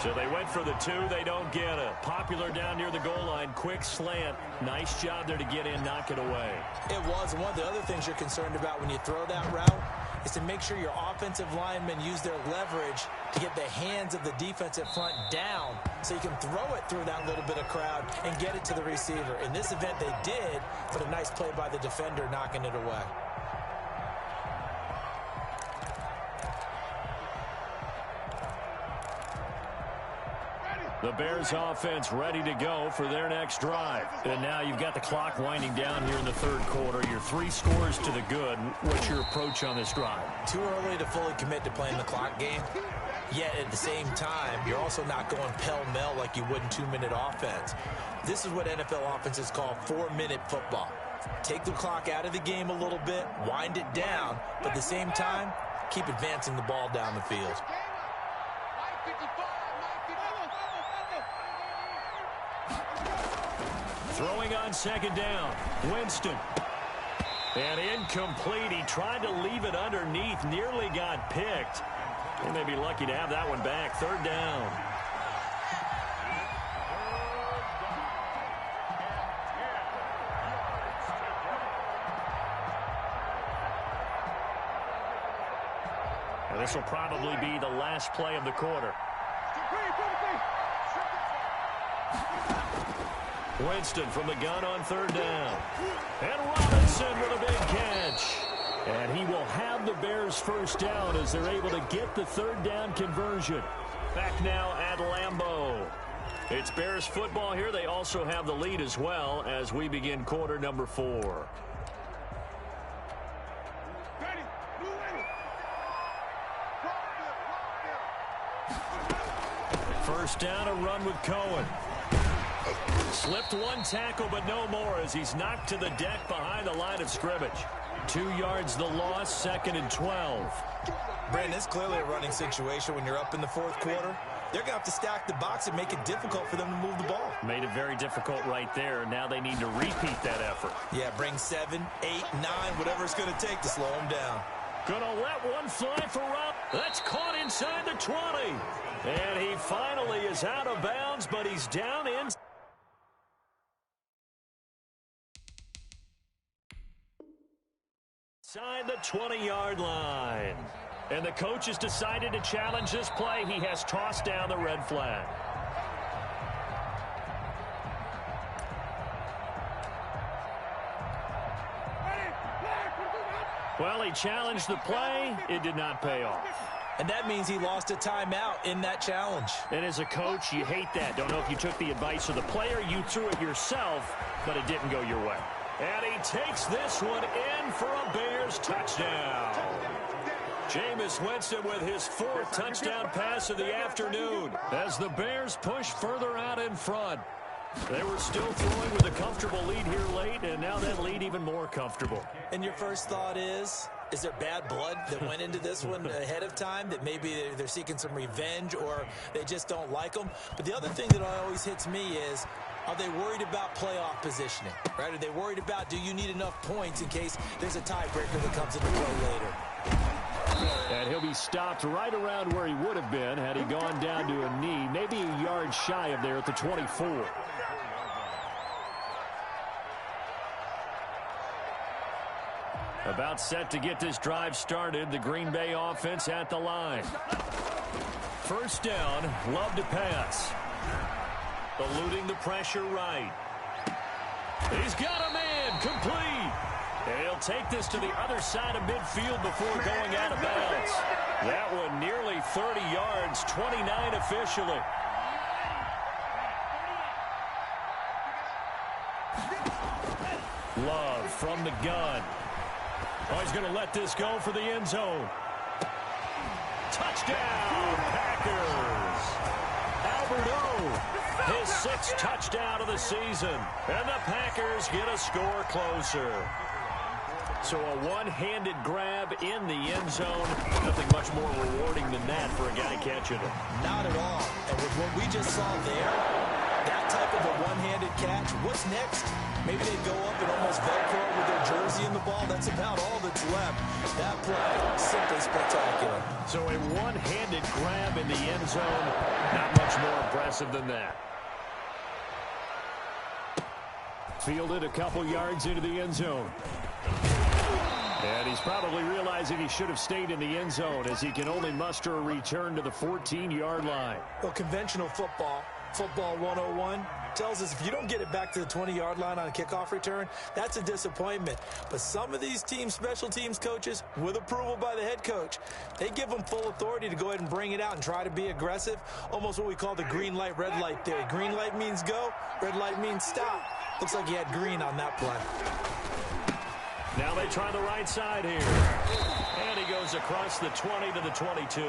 So they went for the 2. They don't get it. Popular down near the goal line. Quick slant. Nice job there to get in, knock it away. It was. One of the other things you're concerned about when you throw that route is to make sure your offensive linemen use their leverage to get the hands of the defensive front down so you can throw it through that little bit of crowd and get it to the receiver. In this event, they did, but a nice play by the defender knocking it away. The Bears offense ready to go for their next drive. And now you've got the clock winding down here in the third quarter. You're 3 scores to the good. What's your approach on this drive? Too early to fully commit to playing the clock game. Yet at the same time, you're also not going pell-mell like you would in 2-minute offense. This is what NFL offenses call 4-minute football. Take the clock out of the game a little bit, wind it down, but at the same time, keep advancing the ball down the field. Throwing on second down, Winston. And incomplete. He tried to leave it underneath, nearly got picked. They may be lucky to have that one back. Third down. And this will probably be the last play of the quarter. Winston from the gun on third down. And Robinson with a big catch. And he will have the Bears first down as they're able to get the third down conversion. Back now at Lambeau. It's Bears football here. They also have the lead as well as we begin quarter number 4. First down, a run with Cohen. Slipped one tackle, but no more as he's knocked to the deck behind the line of scrimmage. 2 yards the loss, 2nd and 12. Brandon, it's clearly a running situation when you're up in the fourth quarter. They're going to have to stack the box and make it difficult for them to move the ball. Made it very difficult right there. Now they need to repeat that effort. Yeah, bring 7, 8, 9, whatever it's going to take to slow them down. Gonna let one fly for Rob. That's caught inside the 20. And he finally is out of bounds, but he's down in. Inside the 20-yard line. And the coach has decided to challenge this play. He has tossed down the red flag. Well, he challenged the play. It did not pay off. And that means he lost a timeout in that challenge. And as a coach, you hate that. Don't know if you took the advice of the player. You threw it yourself, but it didn't go your way. And he takes this one in for a Bears touchdown. Jameis Winston with his 4th touchdown pass of the afternoon as the Bears push further out in front. They were still throwing with a comfortable lead here late, and now that lead even more comfortable. And your first thought is there bad blood that went into this one ahead of time, that maybe they're seeking some revenge or they just don't like them? But the other thing that always hits me is, are they worried about playoff positioning? Right? Are they worried about, do you need enough points in case there's a tiebreaker that comes into play later? And he'll be stopped right around where he would have been had he gone down to a knee, maybe a yard shy of there at the 24. About set to get this drive started, the Green Bay offense at the line. First down, Love to pass. Eluding the pressure right. He's got a man, complete. And he'll take this to the other side of midfield before going out of bounds. That one nearly 30 yards, 29 officially. Love from the gun. Oh, he's going to let this go for the end zone. Touchdown, Packers. Albert O, his 6th touchdown of the season. And the Packers get a score closer. So a one-handed grab in the end zone. Nothing much more rewarding than that for a guy catching it. Not at all. And with what we just saw there, that type of a one-handed catch, what's next? Maybe they go up and almost Velcro with their jersey in the ball. That's about all that's left. That play, simply spectacular. So a one-handed grab in the end zone, not much more impressive than that. Fielded a couple yards into the end zone. And he's probably realizing he should have stayed in the end zone as he can only muster a return to the 14-yard line. Well, conventional football, Football 101 tells us if you don't get it back to the 20-yard line on a kickoff return, that's a disappointment. But some of these special teams coaches, with approval by the head coach, they give them full authority to go ahead and bring it out and try to be aggressive, almost what we call the green light, red light theory. Green light means go, red light means stop. Looks like he had green on that play. Now they try the right side here. And he goes across the 20 to the 22.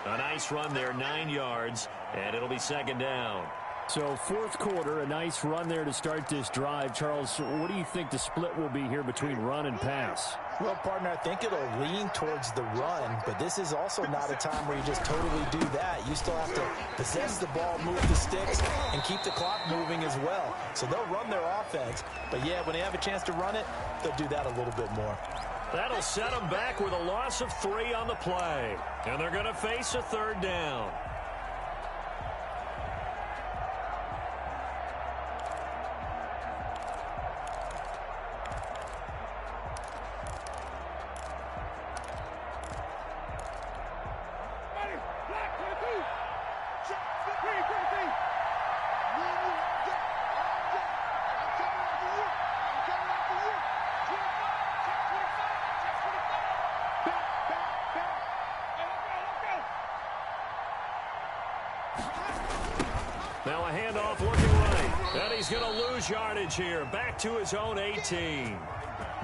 A nice run there, 9 yards, and it'll be second down. So fourth quarter, a nice run there to start this drive. Charles, what do you think the split will be here between run and pass? Well, partner, I think it'll lean towards the run, but this is also not a time where you just totally do that. You still have to possess the ball, move the sticks, and keep the clock moving as well. So they'll run their offense, but yeah, when they have a chance to run it, they'll do that a little bit more. That'll set them back with a loss of 3 on the play. And they're going to face a third down. Now a handoff looking right. And he's going to lose yardage here. Back to his own 18.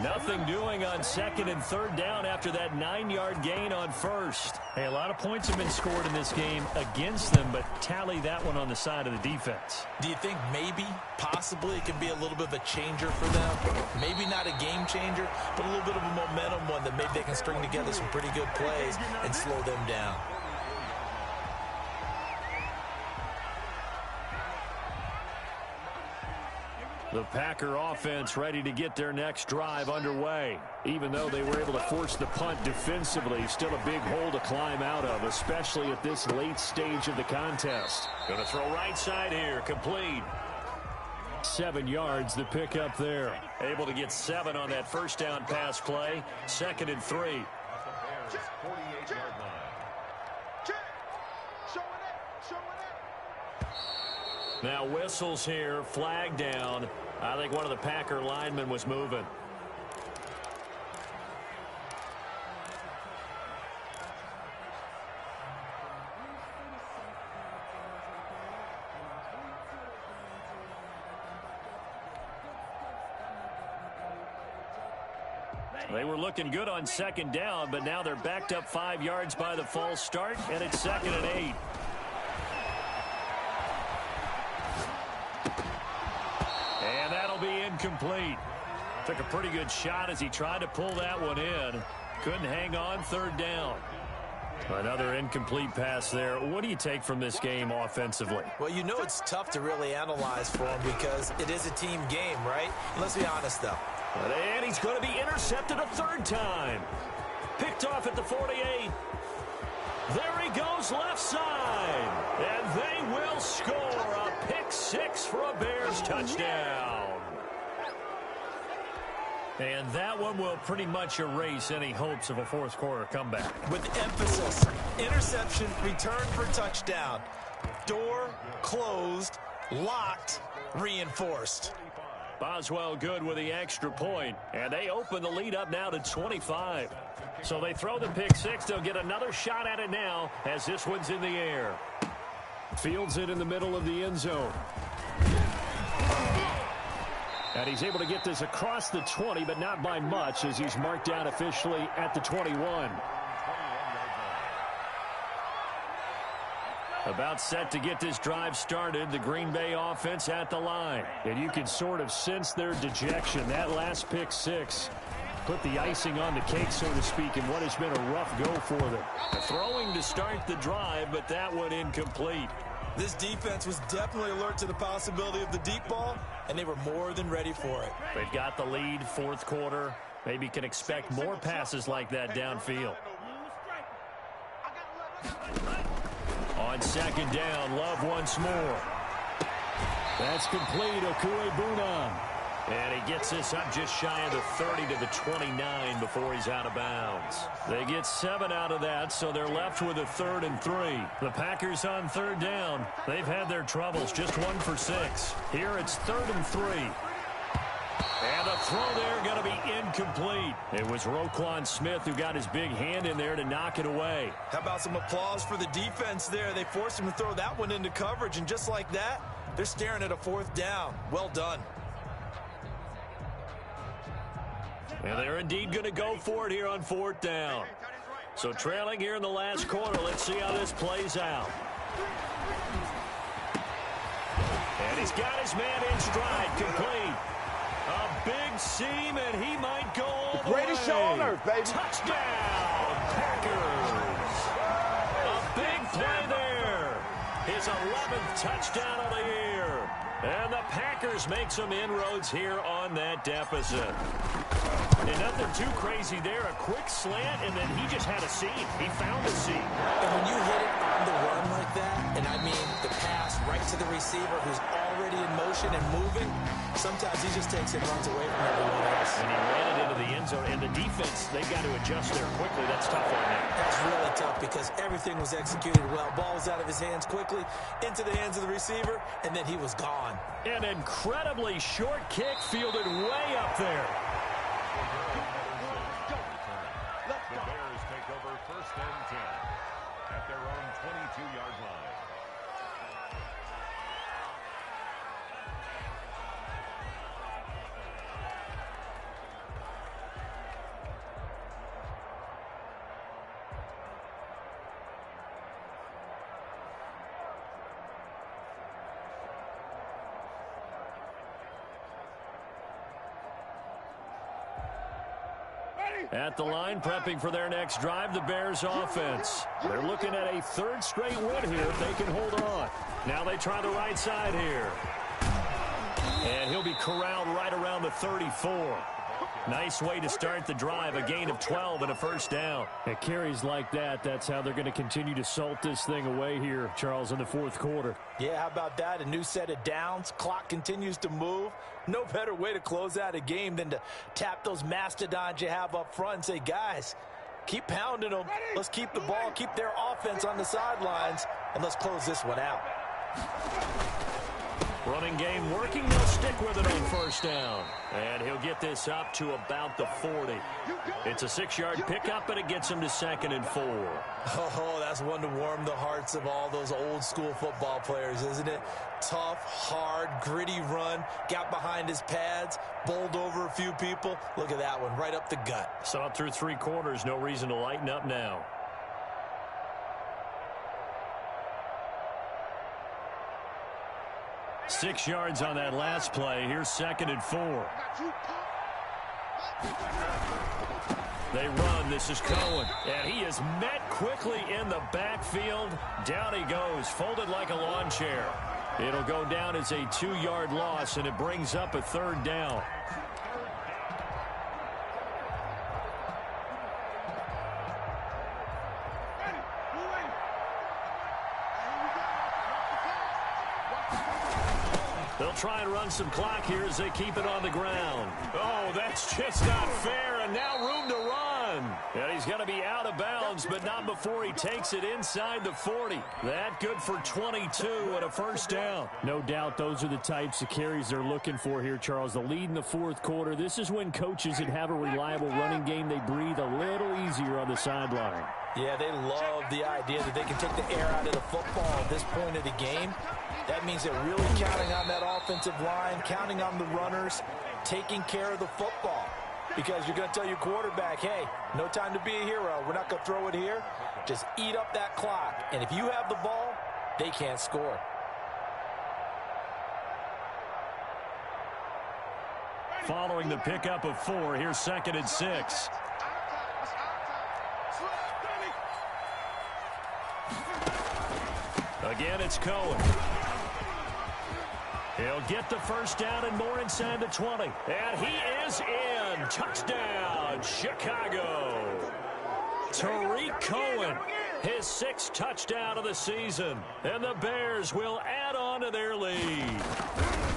Nothing doing on second and third down after that 9-yard gain on first. Hey, a lot of points have been scored in this game against them, but tally that one on the side of the defense. Do you think maybe, possibly, it can be a little bit of a changer for them? Maybe not a game changer, but a little bit of a momentum one that maybe they can string together some pretty good plays and slow them down. The Packer offense ready to get their next drive underway. Even though they were able to force the punt defensively, still a big hole to climb out of, especially at this late stage of the contest. Going to throw right side here, complete. 7 yards, the pickup there. Able to get 7 on that first down pass play. 2nd and 3. 48-yard line. Now whistles here, flag down. I think one of the Packer linemen was moving. They were looking good on second down, but now they're backed up 5 yards by the false start, and it's 2nd and 8. And that'll be incomplete. Took a pretty good shot as he tried to pull that one in. Couldn't hang on, 3rd down. Another incomplete pass there. What do you take from this game offensively? Well, you know it's tough to really analyze for him because it is a team game, right? Let's be honest, though. And he's going to be intercepted a 3rd time. Picked off at the 48. There he goes left side. And they will score a pick 6 for a Bears touchdown. And that one will pretty much erase any hopes of a fourth quarter comeback. With emphasis, interception, return for touchdown. Door closed, locked, reinforced. Boswell good with the extra point, and they open the lead up now to 25. So they throw the pick 6. They'll get another shot at it now as this one's in the air. Fields it in the middle of the end zone. And he's able to get this across the 20, but not by much as he's marked down officially at the 21. About set to get this drive started, the Green Bay offense at the line. And you can sort of sense their dejection. That last pick 6 put the icing on the cake, so to speak, in what has been a rough go for them. Throwing to start the drive, but that one incomplete. This defense was definitely alert to the possibility of the deep ball, and they were more than ready for it. They've got the lead, fourth quarter. Maybe can expect more passes like that downfield. On second down, Love once more. That's complete. BCUYBMANE. And he gets this up just shy of the 30 to the 29 before he's out of bounds. They get 7 out of that, so they're left with a 3rd and 3. The Packers on 3rd down. They've had their troubles, just 1 for 6. Here it's 3rd and 3. And the throw there going to be incomplete. It was Roquan Smith who got his big hand in there to knock it away. How about some applause for the defense there? They forced him to throw that one into coverage, and just like that, they're staring at a 4th down. Well done. And they're indeed going to go for it here on 4th down. So trailing here in the last quarter, let's see how this plays out. And he's got his man in stride, complete. A big seam, and he might go all the way. Greatest show on earth, baby. Touchdown, Packers. A big play there. His 11th touchdown of the year. And the Packers make some inroads here on that deficit. And nothing too crazy there. A quick slant, and then he just had a seam. He found a seam. And when you hit it on the run like that, and I mean the pass right to the receiver who's already in motion and moving, sometimes he just takes it and runs away from everyone else. And he ran it into the end zone. And the defense, they've got to adjust there quickly. That's tough on them. That's really tough because everything was executed well. Ball was out of his hands quickly, into the hands of the receiver, and then he was gone. An incredibly short kick fielded way up there. The Bears take over 1st and 10 at their own 22-yard line. At the line, prepping for their next drive, the Bears offense. They're looking at a 3rd straight win here if they can hold on. Now they try the right side here. And he'll be corralled right around the 34. Nice way to start the drive, a gain of 12 and a 1st down. At carries like that, that's how they're going to continue to salt this thing away here, Charles, in the 4th quarter. Yeah, how about that? A new set of downs. Clock continues to move. No better way to close out a game than to tap those mastodons you have up front and say, guys, keep pounding them. Let's keep the ball, keep their offense on the sidelines, and let's close this one out. Running game working. They'll stick with it on 1st down. And he'll get this up to about the 40. It's a 6-yard pickup, and it gets him to 2nd and 4. Oh, that's one to warm the hearts of all those old school football players, isn't it? Tough, hard, gritty run. Got behind his pads, bowled over a few people. Look at that one, right up the gut. Saw it through 3 quarters. No reason to lighten up now. Six yards on that last play. Here's 2nd and 4. They run. This is Cohen. And he is met quickly in the backfield. Down he goes, folded like a lawn chair. It'll go down as a 2-yard loss, and it brings up a 3rd down. They'll try and run some clock here as they keep it on the ground. Oh, that's just not fair, and now room to run. And he's going to be out of bounds, but not before he takes it inside the 40. That good for 22 and a 1st down. No doubt those are the types of carries they're looking for here, Charles. The lead in the 4th quarter. This is when coaches that have a reliable running game, they breathe a little easier on the sideline. Yeah, they love the idea that they can take the air out of the football at this point of the game. That means they're really counting on that offensive line, counting on the runners, taking care of the football. Because you're going to tell your quarterback, hey, no time to be a hero. We're not going to throw it here. Just eat up that clock. And if you have the ball, they can't score. Following the pickup of 4, here's 2nd and 6. Again, it's Cohen. He'll get the 1st down and more inside the 20. And he is in. Touchdown, Chicago. Tariq Cohen His 6th touchdown of the season. And the Bears will add on to their lead.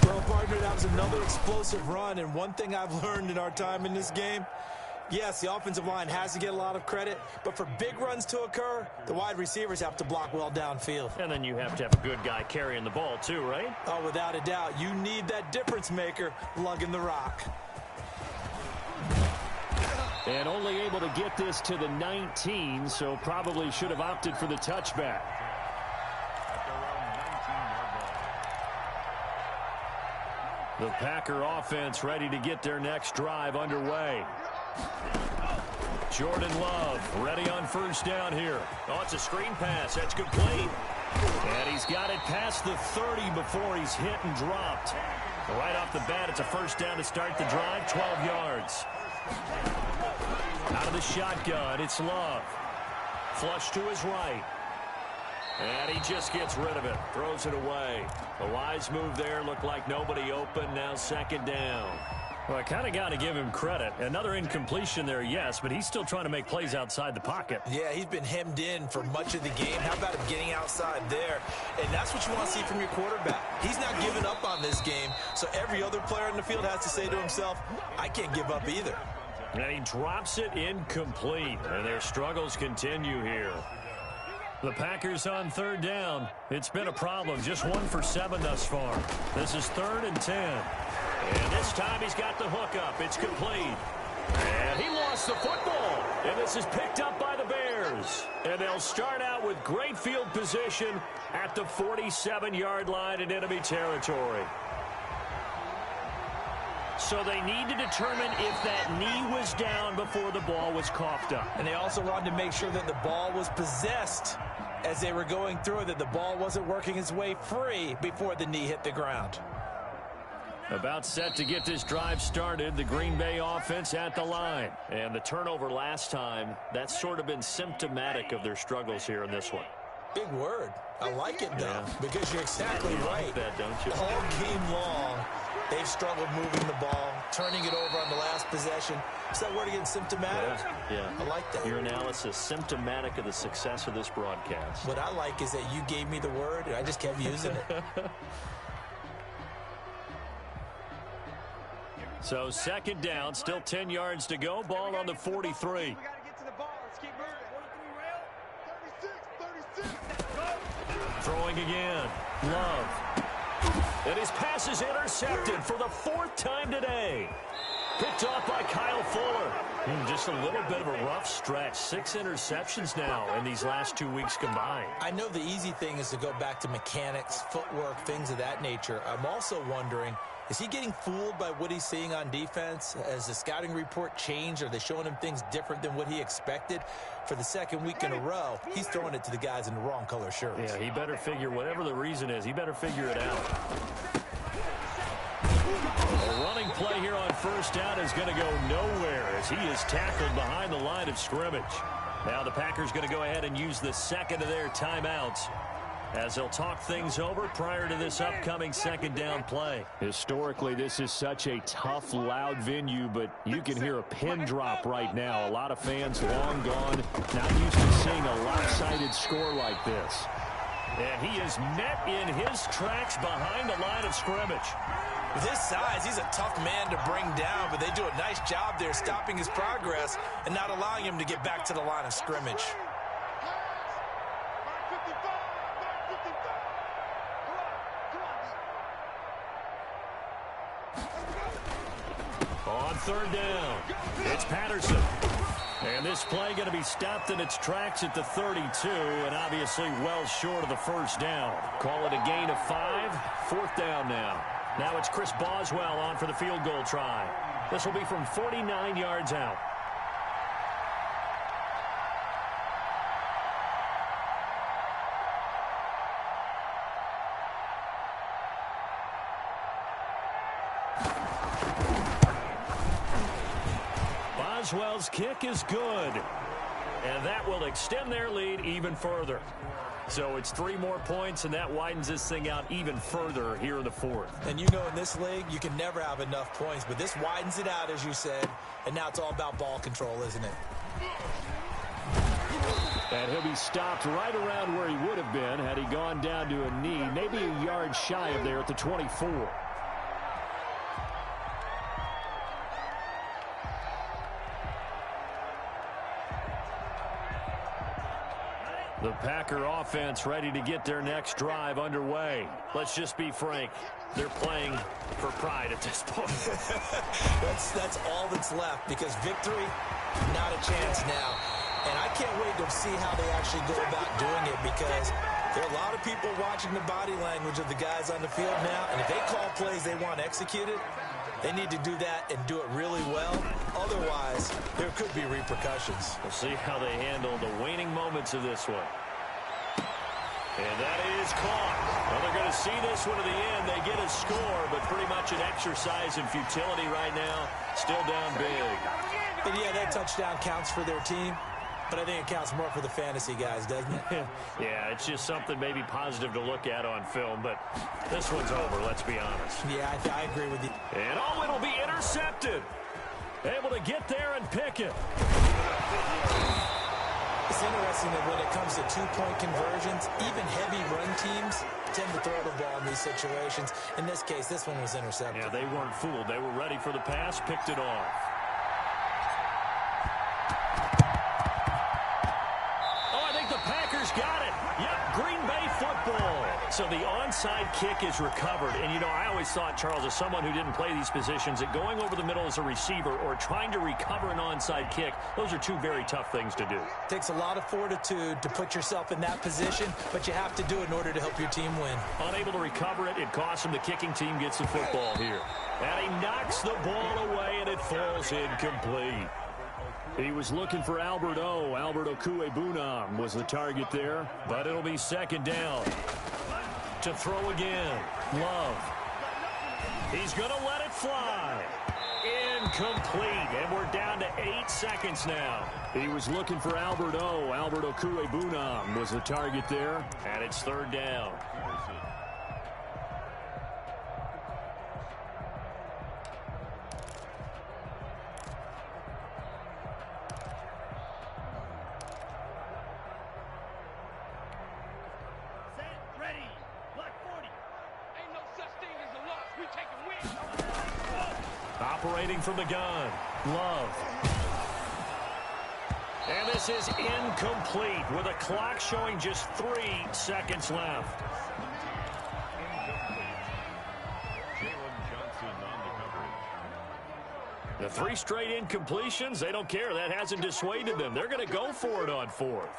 Well, partner, that was another explosive run. And one thing I've learned in our time in this game, yes, the offensive line has to get a lot of credit, but for big runs to occur, the wide receivers have to block well downfield. And then you have to have a good guy carrying the ball too, right? Oh, without a doubt. You need that difference maker lugging the rock. And only able to get this to the 19, so probably should have opted for the touchback. The Packer offense ready to get their next drive underway. Jordan Love ready on first down here. Oh, it's a screen pass. That's complete. And he's got it past the 30 before he's hit and dropped. Right off the bat, it's a first down to start the drive, 12 yards. Out of the shotgun, it's Love. Flush to his right. And he just gets rid of it. Throws it away. The wise move there. Looked like nobody open. Now second down. Well, I kind of got to give him credit. Another incompletion there, yes, but he's still trying to make plays outside the pocket. Yeah, he's been hemmed in for much of the game. How about him getting outside there? And that's what you want to see from your quarterback. He's not giving up on this game, so every other player in the field has to say to himself, I can't give up either. And he drops it incomplete, and their struggles continue here. The Packers on third down. It's been a problem. Just 1 for 7 thus far. This is 3rd and 10. And this time he's got the hook up. It's complete. And he lost the football. And this is picked up by the Bears. And they'll start out with great field position at the 47-yard line in enemy territory. So they need to determine if that knee was down before the ball was coughed up. And they also wanted to make sure that the ball was possessed as they were going through it, that the ball wasn't working its way free before the knee hit the ground. About set to get this drive started, the Green Bay offense at the line. And the turnover last time, that's sort of been symptomatic of their struggles here in this one. Big word. I like it, though, because you're exactly right. Like that, don't you? All game long, they've struggled moving the ball, turning it over on the last possession. Is that word again, symptomatic? Yeah. I like that. Your analysis, symptomatic of the success of this broadcast. What I like is that you gave me the word, and I just kept using it. So second down, still 10 yards to go. Ball on the 43. We got to get to the ball. Let's keep moving. 36. Throwing again. Love. And his pass is intercepted for the 4th time today. Picked off by Kyle Fuller. Just a little bit of a rough stretch. 6 interceptions now in these last 2 weeks combined. I know the easy thing is to go back to mechanics, footwork, things of that nature. I'm also wondering, is he getting fooled by what he's seeing on defense? Has the scouting report changed? Are they showing him things different than what he expected? For the 2nd week in a row, he's throwing it to the guys in the wrong color shirts. Yeah, he better figure, whatever the reason is, he better figure it out. A running play here on first down is going to go nowhere as he is tackled behind the line of scrimmage. Now the Packers going to go ahead and use the 2nd of their timeouts as they'll talk things over prior to this upcoming 2nd down play. Historically, this is such a tough, loud venue, but you can hear a pin drop right now. A lot of fans long gone, not used to seeing a lopsided score like this. And he is met in his tracks behind the line of scrimmage. With his size, he's a tough man to bring down, but they do a nice job there stopping his progress and not allowing him to get back to the line of scrimmage. On third down, it's Patterson. And this play going to be stopped in its tracks at the 32, and obviously well short of the first down. Call it a gain of 5, 4th down now. Now it's Chris Boswell on for the field goal try. This will be from 49 yards out. Boswell's kick is good. And that will extend their lead even further. So it's 3 more points, and that widens this thing out even further here in the 4th. And you know in this league, you can never have enough points, but this widens it out, as you said, and now it's all about ball control, isn't it? And he'll be stopped right around where he would have been had he gone down to a knee, maybe a yard shy of there at the 24. The Packer offense ready to get their next drive underway. Let's just be frank. They're playing for pride at this point. That's all that's left, because victory, not a chance now. And I can't wait to see how they actually go about doing it, because there are a lot of people watching the body language of the guys on the field now, and if they call plays they want executed, they need to do that and do it really well. Otherwise, there could be repercussions. We'll see how they handle the waning moments of this one. And that is caught. Well, they're going to see this one to the end. They get a score, but pretty much an exercise in futility right now. Still down big. And yeah, that touchdown counts for their team, but I think it counts more for the fantasy guys, doesn't it? Yeah, it's just something maybe positive to look at on film, but this one's over, let's be honest. Yeah, I agree with you. And it'll be intercepted. Able to get there and pick it. It's interesting that when it comes to two-point conversions, even heavy run teams tend to throw the ball in these situations. In this case, this one was intercepted. Yeah, they weren't fooled. They were ready for the pass, picked it off. Oh, I think the Packers got it. Yep, Green Bay football. So the onside kick is recovered. And, you know, I always thought, Charles, as someone who didn't play these positions, that going over the middle as a receiver or trying to recover an onside kick, those are two very tough things to do. It takes a lot of fortitude to put yourself in that position, but you have to do it in order to help your team win. Unable to recover it, it costs him. The kicking team gets the football here. And he knocks the ball away, and it falls incomplete. He was looking for Albert BCUYBMANE was the target there, but it'll be second down. To throw again. Love. He's going to let it fly. Incomplete. And we're down to 8 seconds now. He was looking for Albert BCUYBMANE was the target there. And it's third down. Operating from the gun. Love. And this is incomplete with a clock showing just 3 seconds left. The 3 straight incompletions, they don't care. That hasn't dissuaded them. They're going to go for it on 4th.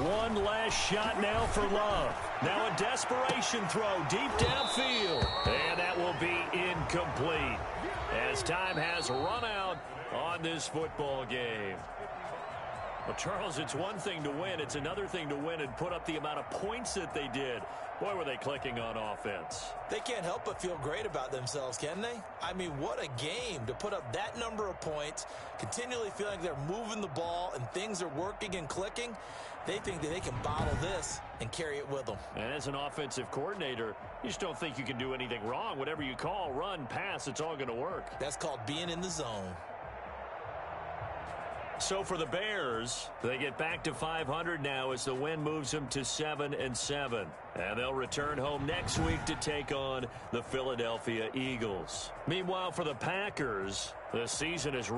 One last shot now for Love. Now a desperation throw deep downfield. And that will be incomplete as time has run out on this football game. Well, Charles, it's one thing to win. It's another thing to win and put up the amount of points that they did. Boy, were they clicking on offense. They can't help but feel great about themselves, can they? I mean, what a game to put up that number of points, continually feeling like they're moving the ball and things are working and clicking. They think that they can bottle this and carry it with them. And as an offensive coordinator, you just don't think you can do anything wrong. Whatever you call, run, pass, it's all going to work. That's called being in the zone. So for the Bears, they get back to 500 now as the win moves them to 7-7. And they'll return home next week to take on the Philadelphia Eagles. Meanwhile, for the Packers, the season is